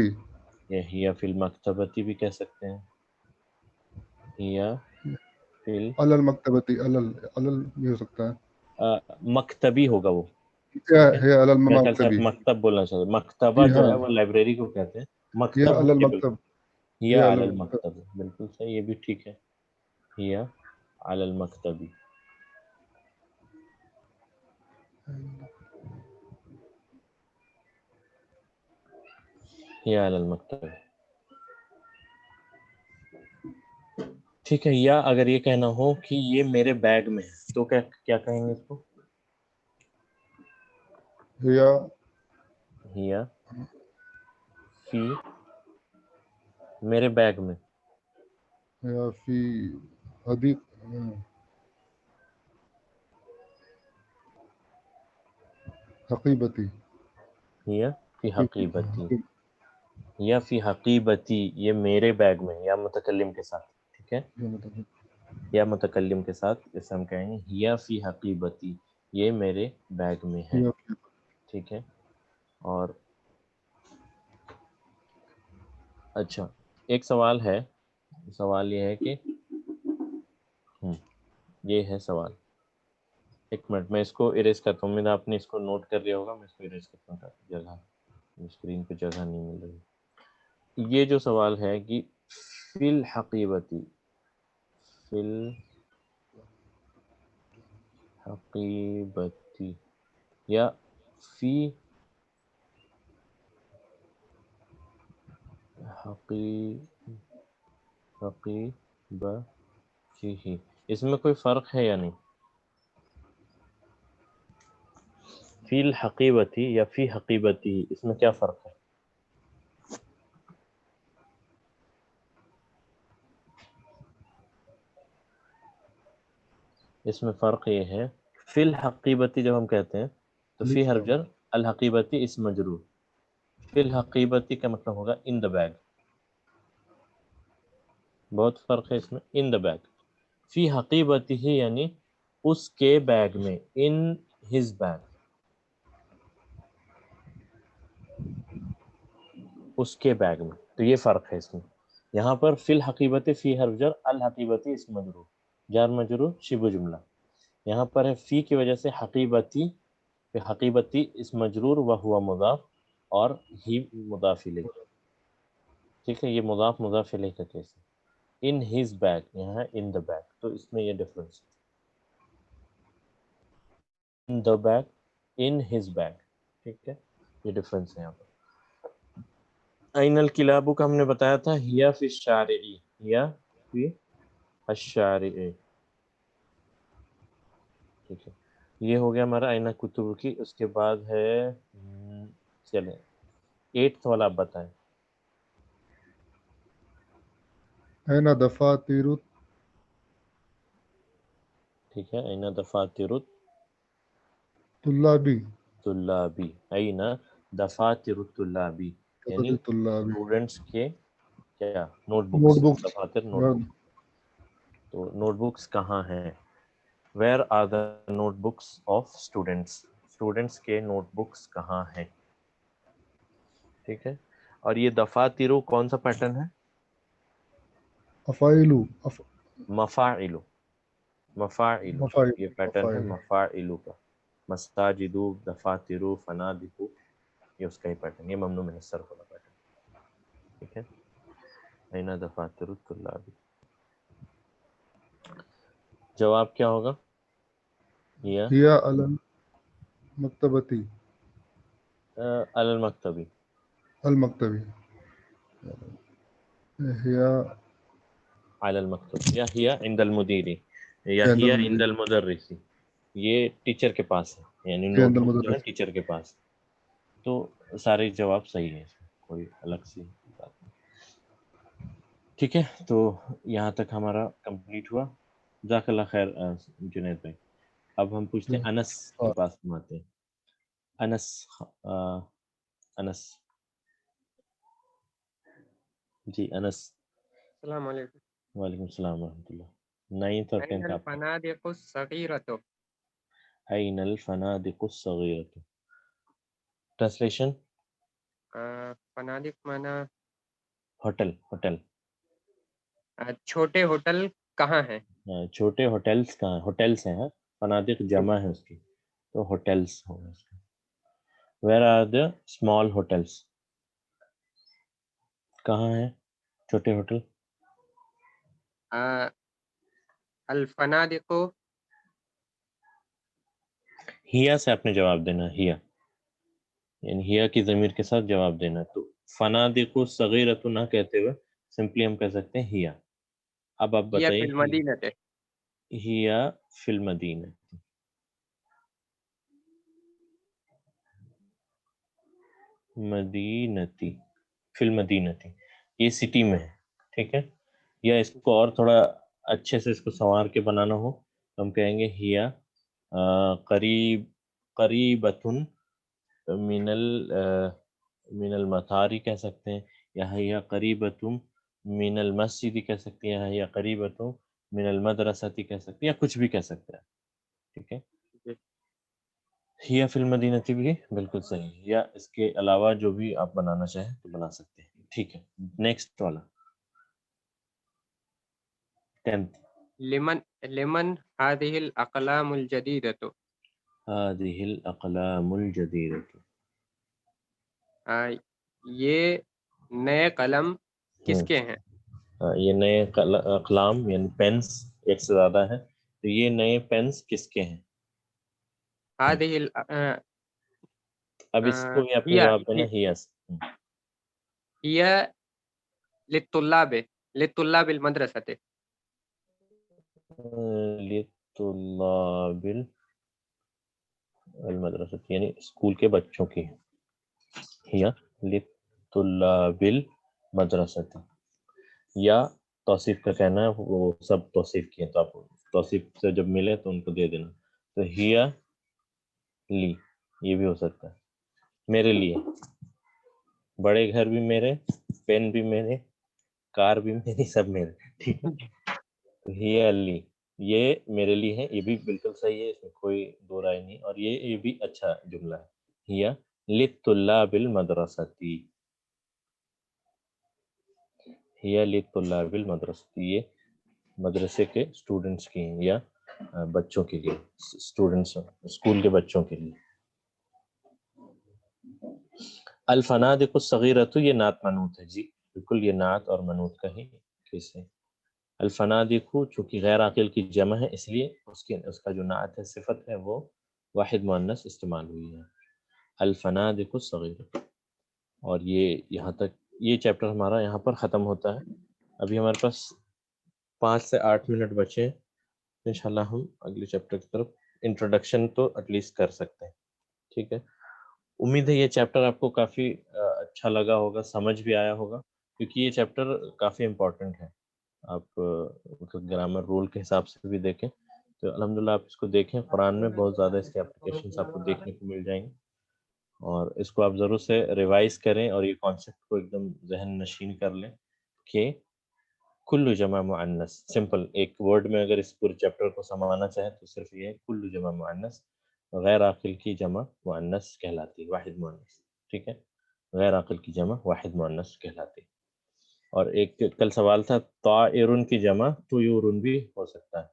یہ ہیا فی المکتبۃ بھی کہہ سکتے ہیں. ہیا فی على المكتبة. علل بھی ہو سکتا ہے. مکتبی ہوگا وہ. هي على میرے خیال سے آپ المكتب. مکتب بولنا چاہتے ہیں. مکتبہ جی جو ہاں. ہے وہ لائبریری کو کہتے ہیں. هي مکتب على کے المكتب. بالکل هي ہیا على علی المكتب. المکتب، بالکل صحیح، یہ بھی ٹھیک ہے. ہیا علی المکتبی. ہیا علی المکتب. ٹھیک ہے. یا اگر یہ کہنا ہو کہ یہ میرے بیگ میں ہے تو کیا کہیں گے اس کو؟ هي ہیا فی میرے بیگ میں. هي في حديقة. حقيبتي. ہیا فی حقیبتی. یا فی حقیبتی، یہ میرے بیگ میں، یا متکلم کے ساتھ. ٹھیک ہے، یا متکلم کے ساتھ جیسے ہم کہیں گے ہیا فی حقیبتی، یہ میرے بیگ میں ہے. ٹھیک ہے. اور اچھا ایک سوال ہے. سوال یہ ہے کہ یہ ہے سوال. ایک منٹ میں اس کو اریز کرتا ہوں. آپ نے اس کو نوٹ کر لیا ہوگا. میں اس کو اریز کرتا ہوں، جگہ اسکرین پہ جگہ نہیں مل رہی. یہ جو سوال ہے کہ فی الحقیبتی، فی الحقیبتی یا فی حقیبتی، اس میں کوئی فرق ہے یا نہیں؟ فی الحقیبتی یا فی حقیبتی، اس میں کیا فرق ہے؟ اس میں فرق یہ ہے، فی الحقیبتی جب ہم کہتے ہیں تو فی حرف جر، الحقیبتی اسم مجرور. فی الحقیبتی کا مطلب ہوگا ان دا بیگ. بہت فرق ہے اس میں. ان دا بیگ. فی حقیبتی ہی یعنی اس کے بیگ میں، ان ہز بیگ، اس کے بیگ میں. تو یہ فرق ہے اس میں. یہاں پر فی الحقیبتی، فی حرف جر، الحقیبتی اسم مجرور، جار مجرور شبہ جملہ. یہاں پر ہے فی کی وجہ سے حقیبتی، حقیبتی اسم مجرور و ہوا مضاف اور ہی مضاف الیہ. ٹھیک ہے، یہ مضاف مضاف الیہ کا کیس ہے. ان ہز بیگ، یہاں ان دا بیگ. تو اس میں یہ ڈفرنس ہے. In the bag, in his bag. ٹھیک ہے، یہ ڈفرنس ہے یہاں پر. این الکلاب کا ہم نے بتایا تھا ہیا فی الشارع، ہیا فی الشارع. ٹھیک ہے، یہ ہو گیا ہمارا این کتب کی. اس کے بعد ہے چلیں 8th والا آپ بتائیں. أين دفاتر ٹھیک ہے، این دفاتر طلابي؟ طلابی. این دفاتر الطلابی یعنی طلابي. اسٹوڈنٹس کے کیا نوٹ نوٹ بکس. بکس. دفاتر نوٹ بک. تو نوٹ بکس کہاں ہیں؟ Where are the notebooks of students? Students کے نوٹ بکس کہاں ہیں؟ ٹھیک ہے. اور یہ دفاترو کون سا پیٹرن ہے؟ افائلو مفاعلو. مفاعلو مفاعل یہ پیٹرن ہے مفاعل مفاعلو کا. مساجدو، دفاترو، فنادقو، یہ اس کا ہی پیٹرن، یہ ممنوع من الصرف والا پیٹرن. ٹھیک ہے. اینا دفاتر الطلاب. جواب کیا ہوگا؟ یہ ہی علی المکتبتی علی المکتبی. المکتبی ہی علی المکتب یا ہی عند المدیری یا عند ہی المدیر عند المدرسی. یہ ٹیچر کے پاس ہے، یعنی ہی نوٹ عند بک جو ہے المدرس ٹیچر کے پاس. تو سارے جواب صحیح ہیں، اس میں کوئی الگ سی بات نہیں. ٹھیک ہے. تو یہاں تک ہمارا کمپلیٹ ہوا. جزاک اللہ خیر جنید بھائی. اب ہم پوچھتے ہیں انس کے پاس ہم آتے ہیں. انس انس جی انس. السلام علیکم. وعلیکم السلام ورحمۃ اللہ. 9th اور 10th آپ الفنادق الصغیرۃ. این الفنادق الصغیرۃ. ٹرانسلیشن فنادق مانا ہوٹل. ہوٹل چھوٹے ہوٹل کہاں ہیں؟ چھوٹے ہوٹلس کہاں؟ ہوٹلس ہیں. فنادق جمع ہے اس کی، تو ہوٹلس ہوگا اس کا. Where are the small hotels? کہاں ہیں چھوٹے ہوٹل؟ الفنادق ہیا سے آپ نے جواب دینا. ہیا یعنی ہیا کی ضمیر کے ساتھ جواب دینا. تو فنادق صغیرۃ نہ کہتے ہوئے سمپلی ہم کہہ سکتے ہیں ہیا. اب آپ یا فی بتائیے المدینہ. ہیا فی المدینہ. مدینتی، فی المدینتی، یہ سٹی میں ہے. ٹھیک ہے. یا اس کو اور تھوڑا اچھے سے اس کو سنوار کے بنانا ہو تو ہم کہیں گے ہیا قریبتن من المطاری کہہ سکتے ہیں، یا ہیا قریبتم من المسجد کہہ سکتے ہیں، یا ہیا قریبتم من المدرستی کہہ سکتے ہیں، یا کچھ بھی کہہ سکتے ہیں. ٹھیک ہے. ہیا فی المدینتی بھی بالکل صحیح، یا اس کے علاوہ جو بھی آپ بنانا چاہیں تو بنا سکتے ہیں. ٹھیک ہے. نیکسٹ والا 10th. لمن هذه الاقلام الجدیدۃ. هذه الاقلام الجدیدۃ. یہ نئے قلم کس کے ہیں؟ یہ نئے اقلام یعنی پینس ایک سے زیادہ ہیں، تو یہ نئے پینس کس کے ہیں؟ اب اس کو بھی آپ نے جواب دینا ہیا سے. ہیا للطلاب المدرسۃ. لطلاب المدرسۃ یعنی اسکول کے بچوں کی ہیں. ہیا لطلاب المدرسۃ. یا توصیف کا کہنا ہے، وہ سب توصیف کی ہیں، تو آپ توصیف سے جب ملے تو ان کو دے دینا. تو ہیا لی یہ بھی ہو سکتا ہے، میرے لیے. بڑے گھر بھی میرے، پین بھی میرے، کار بھی میری، سب میرے. ٹھیک ہے. تو ہیا لی یہ میرے لیے ہے، یہ بھی بالکل صحیح ہے، اس میں کوئی دو رائے نہیں. اور یہ بھی اچھا جملہ ہے. ہیا للطلاب المدرستی. ہیا للطلاب المدرستی یہ مدرسے کے اسٹوڈنٹس کی ہیں، یا بچوں کے لیے، اسٹوڈنٹس اسکول کے بچوں کے لیے. الفنادق الصغیرۃ یہ نعت منوط ہے. جی بالکل، یہ نعت اور منوط کا ہی کیس ہے. الفنادق چونکہ غیر عاقل کی جمع ہے، اس لیے اس کا جو نعت ہے، صفت ہے، وہ واحد مؤنث استعمال ہوئی ہے. الفنادق الصغیرۃ. اور یہ یہاں تک یہ چیپٹر ہمارا یہاں پر ختم ہوتا ہے. ابھی ہمارے پاس 5 سے 8 منٹ بچے ہیں. انشاءاللہ ہم اگلے چیپٹر کی طرف انٹروڈکشن تو ایٹ لیسٹ کر سکتے ہیں. ٹھیک ہے. امید ہے یہ چیپٹر آپ کو کافی اچھا لگا ہوگا، سمجھ بھی آیا ہوگا، کیونکہ یہ چیپٹر کافی امپورٹنٹ ہے. آپ گرامر رول کے حساب سے بھی دیکھیں تو الحمدللہ آپ اس کو دیکھیں. قرآن میں بہت زیادہ اس کے اپلیکیشنس آپ کو دیکھنے کو مل جائیں گے، اور اس کو آپ ضرور سے ریوائز کریں اور یہ کانسیپٹ کو ایک دم ذہن نشین کر لیں کہ کلو جمع مؤنث، سمپل ایک ورڈ میں اگر اس پورے چیپٹر کو سمانا چاہے تو صرف یہ ہے کلو جمع مؤنث غیر عاقل کی جمع مؤنث کہلاتی، واحد مؤنث، ٹھیک ہے، غیر عاقل کی جمع واحد مؤنث کہلاتی. اور ایک کل سوال تھا طائرن کی جمع طیورن بھی ہو سکتا ہے،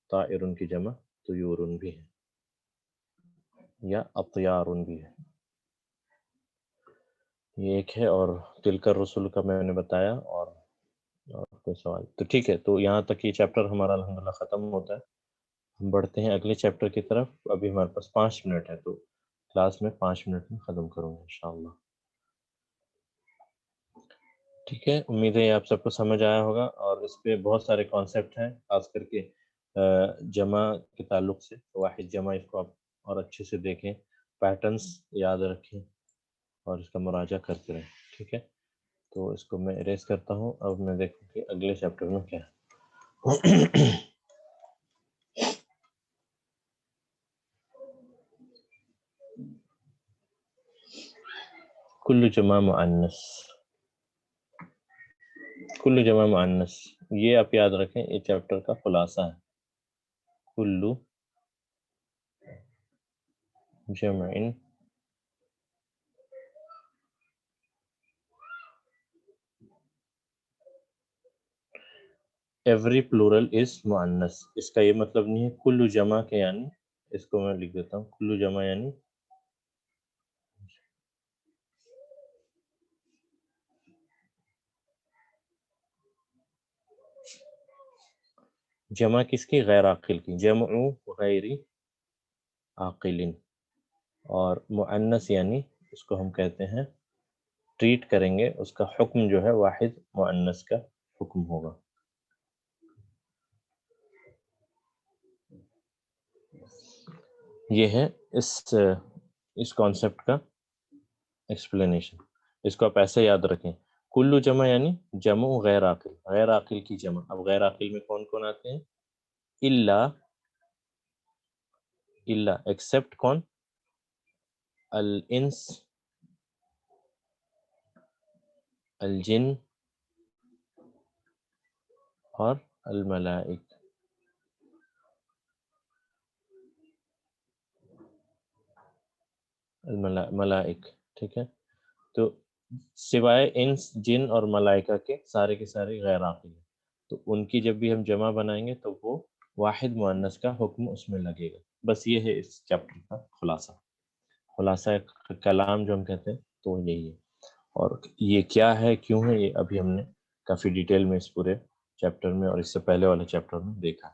طائرن کی جمع طیورن بھی ہے یا اطیارن بھی ہے، یہ ایک ہے. اور تلک الرسل کا میں نے بتایا. اور کوئی سوال؟ تو ٹھیک ہے، تو یہاں تک یہ چیپٹر ہمارا الحمدللہ ختم ہوتا ہے. ہم بڑھتے ہیں اگلے چیپٹر کی طرف. ابھی ہمارے پاس 5 منٹ ہے، تو کلاس میں 5 منٹ میں ختم کروں گا انشاءاللہ. ٹھیک ہے، امید ہے یہ آپ سب کو سمجھ آیا ہوگا. اور اس پہ بہت سارے کانسیپٹ ہیں، خاص کر کے جمع کے تعلق سے. واحد جمع اس کو آپ اور اچھے سے دیکھیں، پیٹرنز یاد رکھیں اور اس کا مراجعہ کرتے رہیں. ٹھیک ہے، تو اس کو میں اریز کرتا ہوں. اب میں دیکھوں کہ اگلے چیپٹر میں کیا ہے. کل جمع مؤنث، کل جمع مؤنث، یہ آپ یاد رکھیں، یہ چیپٹر کا خلاصہ ہے. کل جمع ایوری پلورل از مؤنث. اس کا یہ مطلب نہیں ہے کل جمع کے، یعنی اس کو میں لکھ دیتا ہوں، کل جمع یعنی جمع کس کی؟ غیر عاقل کی. جمع غیر عاقل. اور مؤنث یعنی اس کو ہم کہتے ہیں، ٹریٹ کریں گے، اس کا حکم جو ہے واحد مؤنث کا حکم ہوگا. یہ ہے اس کانسیپٹ کا ایکسپلینیشن. اس کو آپ ایسے یاد رکھیں، کلو جمع یعنی جمع غیر عاقل، غیر عاقل کی جمع. اب غیر عاقل میں کون کون آتے ہیں؟ الا ایکسپٹ کون؟ الانس، الجن اور الملائک. ملائک، ٹھیک ہے. تو سوائے انس، جن اور ملائکہ کے سارے غیر عاقل ہیں. تو ان کی جب بھی ہم جمع بنائیں گے تو وہ واحد مؤنث کا حکم اس میں لگے گا. بس یہ ہے اس چیپٹر کا خلاصہ کلام جو ہم کہتے ہیں، تو یہی ہے. اور یہ کیا ہے، کیوں ہے، یہ ابھی ہم نے کافی ڈیٹیل میں اس پورے چیپٹر میں اور اس سے پہلے والے چیپٹر میں دیکھا.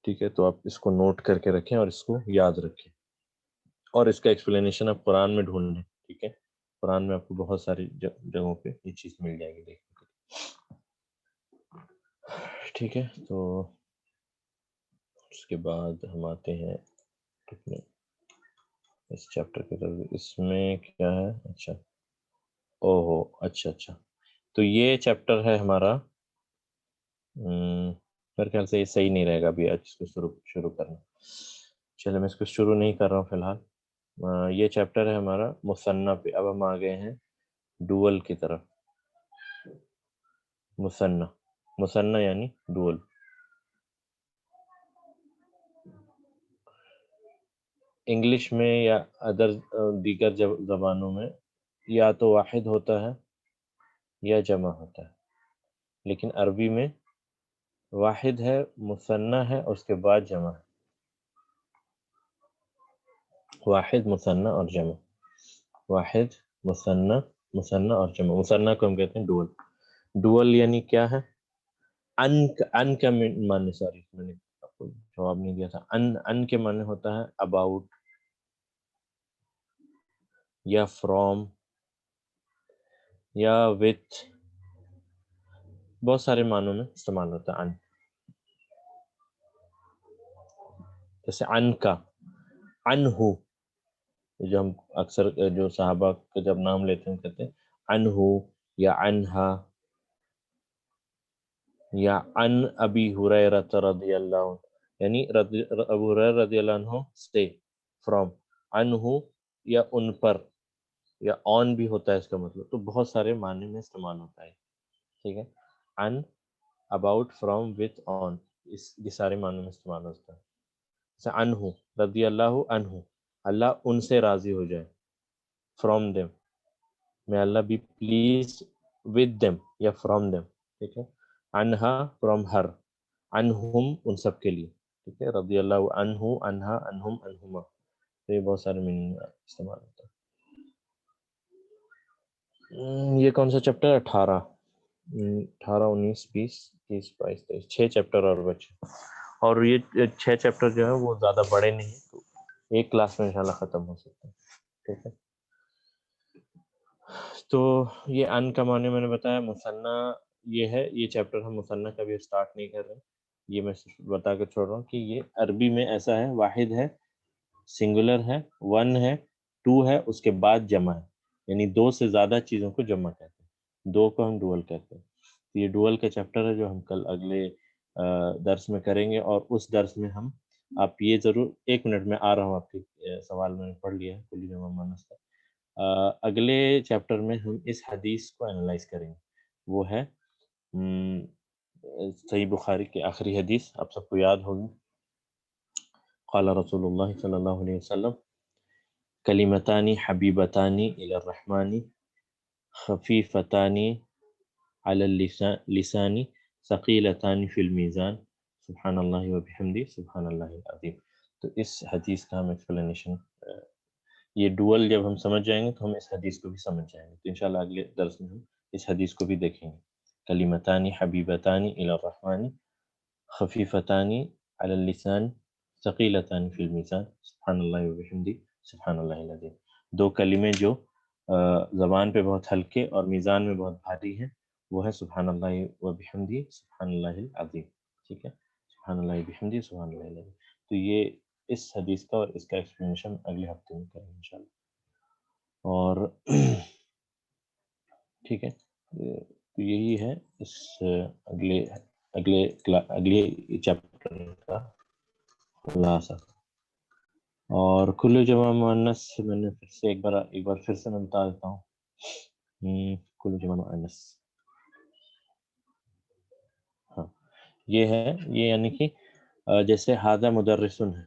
ٹھیک ہے، تو آپ اس کو نوٹ کر کے رکھیں اور اس کو یاد رکھیں. اور اس کا ایکسپلینیشن آپ قرآن میں ڈھونڈ لیں. ٹھیک ہے، قرآن میں آپ کو بہت ساری جگہوں پہ یہ چیز مل جائے گی دیکھنے کے لیے. ٹھیک ہے، تو اس کے بعد ہم آتے ہیں اس چیپٹر کی طرف. اس میں کیا ہے؟ اچھا، اچھا، تو یہ چیپٹر ہے ہمارا. میرے خیال سے یہ صحیح نہیں رہے گا ابھی آج اس کو شروع کرنا. چلے میں اس کو شروع نہیں کر رہا ہوں فی الحال. یہ چیپٹر ہے ہمارا مثنیٰ پہ. اب ہم آ گئے ہیں ڈوول کی طرف. مثنیٰ یعنی ڈوول. انگلش میں یا دیگر زبانوں میں یا تو واحد ہوتا ہے یا جمع ہوتا ہے، لیکن عربی میں واحد ہے، مثنیٰ ہے، اس کے بعد جمع ہے. واحد، مثنیٰ اور جمع. واحد، مثنیٰ اور جمع. مثنیٰ کو ہم کہتے ہیں ڈوول. ڈوول یعنی کیا ہے؟ ان کا معنی، سوری میں نے آپ کو جواب نہیں دیا تھا. ان کے معنی ہوتا ہے اباؤٹ یا فرام یا وتھ، بہت سارے معنوں میں استعمال ہوتا ہے ان. جیسے ان کا، انہو، جو ہم اکثر جو صحابہ کا جب نام لیتے ہیں کہتے ہیں انہو یا انہا. یا ان ابی ہریرہ رضی اللہ عنہ، یعنی ابو ہریرہ رضی اللہ عنہ سے، فرام. انہو یا ان پر، یا آن بھی ہوتا ہے اس کا مطلب. تو بہت سارے معنی میں استعمال ہوتا ہے. ٹھیک ہے، ان about, from, with, on, یہ سارے معنوں میں استعمال ہوتا ہے. جیسے عنہ رضی اللہ عنہ، اللہ ان سے راضی ہو جائے. from them may Allah be pleased with them یا from them. ٹھیک ہے. عنہا from her، عنہم ان سب کے لیے. ٹھیک ہے. رضی اللہ عنہ عنہا عنہم عنہما، تو یہ بہت سارے میننگ استعمال ہوتا ہے. یہ کون سا چیپٹر؟ 18 19 20 21 22 23، 6 چیپٹر اور بچے. اور یہ 6 چیپٹر جو ہے وہ زیادہ بڑے نہیں، تو ایک کلاس میں انشاءاللہ ختم ہو سکتے ہیں. ٹھیک ہے. تو یہ ان کا معنی میں نے بتایا. مثنیٰ یہ ہے، یہ چیپٹر ہم مثنیٰ کا بھی اسٹارٹ نہیں کر رہے ہیں، یہ میں بتا کے چھوڑ رہا ہوں کہ یہ عربی میں ایسا ہے، واحد ہے، سنگولر ہے، ون ہے، ٹو ہے، اس کے بعد جمع ہے. یعنی دو سے زیادہ چیزوں کو جمع کہتے ہیں، دو کو ہم ڈوئل کہتے ہیں. یہ ڈوئل کا چیپٹر ہے جو ہم کل اگلے درس میں کریں گے. اور اس درس میں ہم، آپ یہ ضرور، 1 منٹ میں آ رہا ہوں، آپ کے سوال میں نے پڑھ لیا ہے کلی جمع مؤنث کا. اگلے چیپٹر میں ہم اس حدیث کو انالائز کریں گے، وہ ہے صحیح بخاری کی آخری حدیث، آپ سب کو یاد ہوگی. قال رسول اللہ صلی اللہ علیہ وسلم کلمتان حبیبتان الی الرحمن خفیفتان علی اللسان ثقیلتان فی المیزان سبحان اللہ و بحمدہ سبحان اللہ العظیم. تو اس حدیث کا ہم ایکسپلینیشن، یہ ڈوئل جب ہم سمجھ جائیں گے تو ہم اس حدیث کو بھی سمجھ جائیں گے. تو انشاءاللہ اگلے درس میں ہم اس حدیث کو بھی دیکھیں گے. کلمتان حبیبتان الی الرحمن خفیفتان علی اللسان ثقیلتان فی المیزان سبحان اللہ و بحمدہ سبحان اللہ العظیم. 2 کلمے جو زبان پہ بہت ہلکے اور میزان میں بہت بھاری ہیں، وہ ہے سبحان اللہ و بحمدہ سبحان اللہ العظیم. ٹھیک ہے. سبحان اللہ و بحمدہ سبحان اللہ العظیم. تو یہ اس حدیث کا اور اس کا ایکسپلینیشن اگلے ہفتے میں کریں گے انشاءاللہ. اور ٹھیک ہے، تو یہی ہے اس اگلے چیپٹر کا خلاصہ. اور کل جمع مؤنث میں نے پھر سے ایک بار پھر سے میں بتا دیتا ہوں. کل جمع مؤنث ہاں یہ ہے، یہ یعنی کہ جیسے ھذا مدرسن ہے،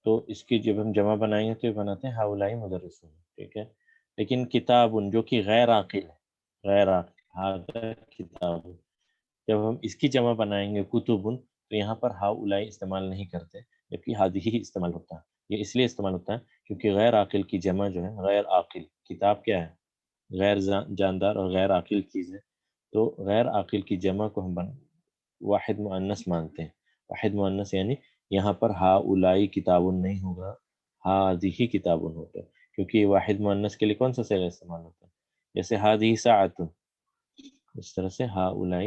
تو اس کی جب ہم جمع بنائیں گے تو یہ بناتے ہیں ہؤلاء مدرسون. ٹھیک ہے. لیکن کتاب جو کہ غیر عاقل ہے، غیر عاقل، ھذا کتاب، جب ہم اس کی جمع بنائیں گے کتب، تو یہاں پر ہؤلاء استعمال نہیں کرتے، جبکہ ھذہ ہی استعمال ہوتا ہے. یہ اس لیے استعمال ہوتا ہے کیونکہ غیر عاقل کی جمع جو ہے، غیر عاقل، کتاب کیا ہے؟ غیر جاندار اور غیر عاقل چیز ہے. تو غیر عاقل کی جمع کو ہم واحد مؤنث مانتے ہیں. واحد مؤنث یعنی یہاں پر ہؤلاء کتاب نہیں ہوگا، ھذہ کتاب ہوتا ہے، کیونکہ یہ واحد مؤنث کے لیے کون سا صیغہ استعمال ہوتا ہے؟ جیسے ھذہ ساعۃ، اس طرح سے ہؤلاء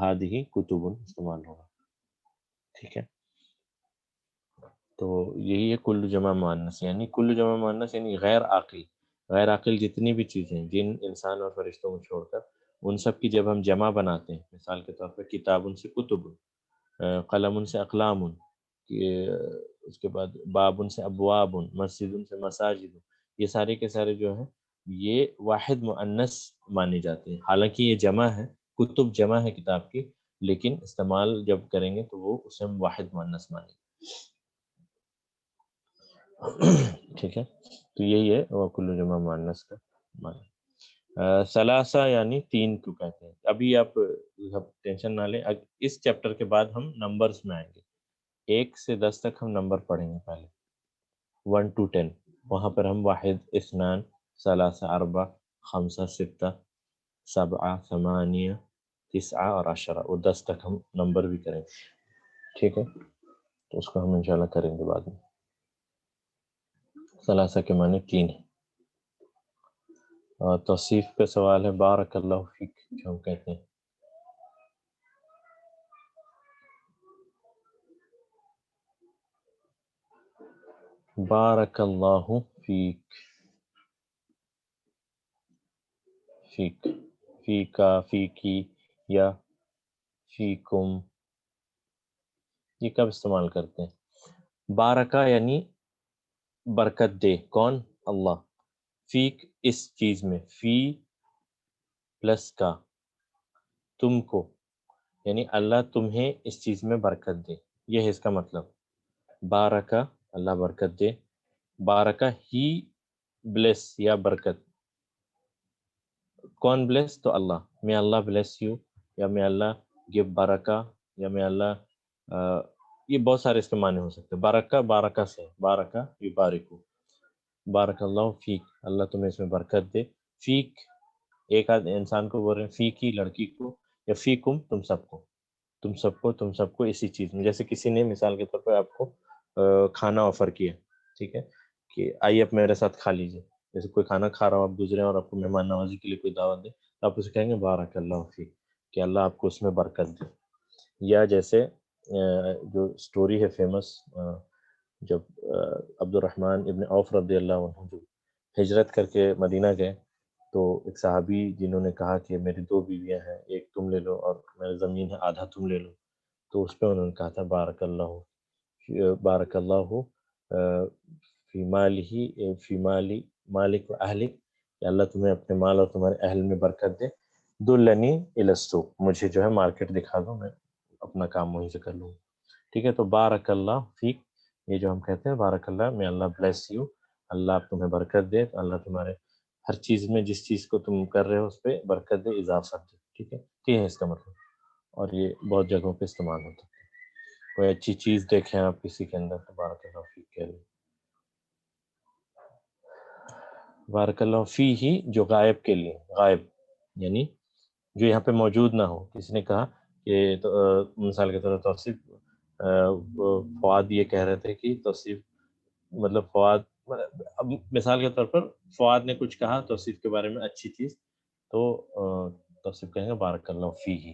ھذہ کتب استعمال ہوگا. ٹھیک ہے. تو یہی ہے کل جمع مؤنث. یعنی کل جمع مؤنث یعنی غیر عاقل، غیر عاقل جتنی بھی چیزیں ہیں، جن انسان اور فرشتوں کو چھوڑ کر، ان سب کی جب ہم جمع بناتے ہیں، مثال کے طور پہ کتاب سے کتب، قلم سے اقلام، اس کے بعد باب سے ابواب، مسجد سے مساجد، یہ سارے کے سارے جو ہیں یہ واحد مؤنث مانے جاتے ہیں. حالانکہ یہ جمع ہے، کتب جمع ہے کتاب کی، لیکن استعمال جب کریں گے تو وہ اسے ہم واحد مؤنث مانیں گے. ٹھیک ہے. تو یہی ہے وہ کل جمع مؤنث کا معنی. ثلاثہ یعنی 3 کو کہتے ہیں. ابھی آپ ٹینشن نہ لیں، اس چیپٹر کے بعد ہم نمبرز میں آئیں گے. 1 سے 10 تک ہم نمبر پڑھیں گے، پہلے 1 to 10. وہاں پر ہم واحد، اثنان، ثلاثہ، اربع، خمسہ، ستہ، سبعہ، ثمانیہ، تسعہ اور عشرہ، اور 10 تک ہم نمبر بھی کریں گے. ٹھیک ہے. تو اس کو ہم انشاءاللہ کریں گے بعد میں. ثلاثہ کے معنی 3 ہیں. اور توصیف کا سوال ہے بارک اللہ فیک، جو ہم کہتے ہیں. بارک اللہ فیک، فیک، فیکا، فیکی یا فیکم، یہ کب استعمال کرتے ہیں؟ بارکہ یعنی برکت دے، کون؟ اللہ. فیک اس چیز میں، فی پلس کا، تم کو. یعنی اللہ تمہیں اس چیز میں برکت دے، یہ ہے اس کا مطلب. بارکا اللہ برکت دے، بارکا ہی بلیس یا برکت. کون بلیس؟ تو اللہ. may اللہ بلیس یو، یا may اللہ گیو برکا، یا may اللہ یہ بہت سارے اس کے معنی ہو سکتے ہیں. برکہ بارکہ سے، بارکہ یبارکو، بارک اللہ فیک، اللہ تمہیں اس میں برکت دے. فیک ایک انسان کو بول رہے ہیں، فیک ہی لڑکی کو، یا فیکم تم سب کو، تم سب کو اسی چیز میں. جیسے کسی نے مثال کے طور پر آپ کو کھانا آفر کیا، ٹھیک ہے، کہ آئیے آپ میرے ساتھ کھا لیجیے. جیسے کوئی کھانا کھا رہا ہو، آپ گزرے اور آپ کو مہمان نوازی کے لیے کوئی دعوت دے، تو آپ اسے کہیں گے بارک اللہ فیک، کہ اللہ آپ کو اس میں برکت دے. یا جیسے جو سٹوری ہے فیمس، جب عبد الرحمن ابن عوف رضی اللہ عنہ جو ہجرت کر کے مدینہ گئے، تو ایک صحابی جنہوں نے کہا کہ میری 2 بیویاں ہیں، ایک تم لے لو اور میری زمین ہے آدھا تم لے لو، تو اس پہ انہوں نے کہا تھا بارک اللہ فی مالی مالک و اہلک، کہ اللہ تمہیں اپنے مال اور تمہارے اہل میں برکت دے. دلنی الی السوق، مجھے جو ہے مارکیٹ دکھا دو، میں اپنا کام وہیں سے کر لوں. ٹھیک ہے، تو بارک اللہ فیک، یہ جو ہم کہتے ہیں بارک اللہ میں اللہ بلیس یو، اللہ آپ تمہیں برکت دے، اللہ تمہارے ہر چیز میں جس چیز کو تم کر رہے ہو اس پہ برکت دے، اضافت دے. ٹھیک ہے، یہ ہے اس کا مطلب، اور یہ بہت جگہوں پہ استعمال ہوتا ہے. کوئی اچھی چیز دیکھیں آپ کسی کے اندر تو بارک اللہ فیک کہہ لیں. بارک اللہ فی ہی جو غائب کے لیے، غائب یعنی جو یہاں پہ موجود نہ ہو. کسی نے کہا کہ مثال کے طور پر توصیف فواد یہ کہہ رہے تھے کہ توصیف مطلب فواد، اب مثال کے طور پر فواد نے کچھ کہا توصیف کے بارے میں اچھی چیز، تو توصیف کہیں گے بارک اللہ فی ہی،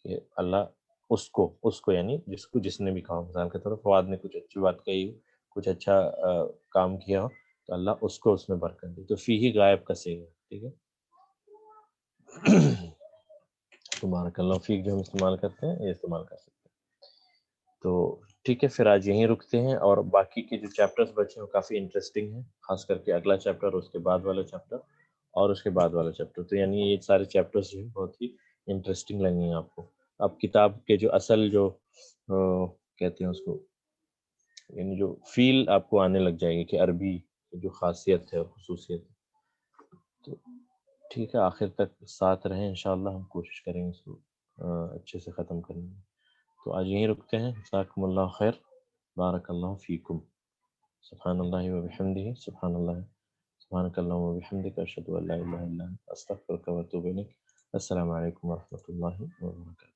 کہ اللہ اس کو یعنی جس نے بھی کہا. مثال کے طور پر فواد نے کچھ اچھی بات کہی، کچھ اچھا کام کیا ہو، تو اللہ اس کو اس میں برکت دے. تو فی ہی غائب کا صیغہ. ٹھیک ہے، تو بارک اللہ فیک جو ہم استعمال کرتے ہیں یہ استعمال کر سکتے ہیں. تو ٹھیک ہے، پھر آج یہیں رکتے ہیں، اور باقی کے جو چیپٹرز بچے ہیں وہ کافی انٹرسٹنگ ہیں، خاص کر کے اگلا چیپٹر، اس کے بعد والا چیپٹر، اور اس کے بعد والا چیپٹر. تو یعنی یہ سارے چیپٹرز جو ہیں بہت ہی انٹرسٹنگ لگیں گے آپ کو. اب کتاب کے جو اصل جو کہتے ہیں اس کو، یعنی جو فیل آپ کو آنے لگ جائے گی کہ عربی جو خاصیت ہے خصوصیت ہے. تو ٹھیک ہے، آخر تک ساتھ رہیں انشاءاللہ، ہم کوشش کریں گے اس کو اچھے سے ختم کرنے میں. تو آج یہیں رکتے ہیں. جزاکم اللہ خیر، بارک اللہ فیکم. سبحان اللہ و بحمدہ، سبحانک اللہم و بحمدک، اشہد ان لا الہ الا انت، استغفرک و اتوب الیک. السلام علیکم و رحمۃ اللہ وبرکاتہ.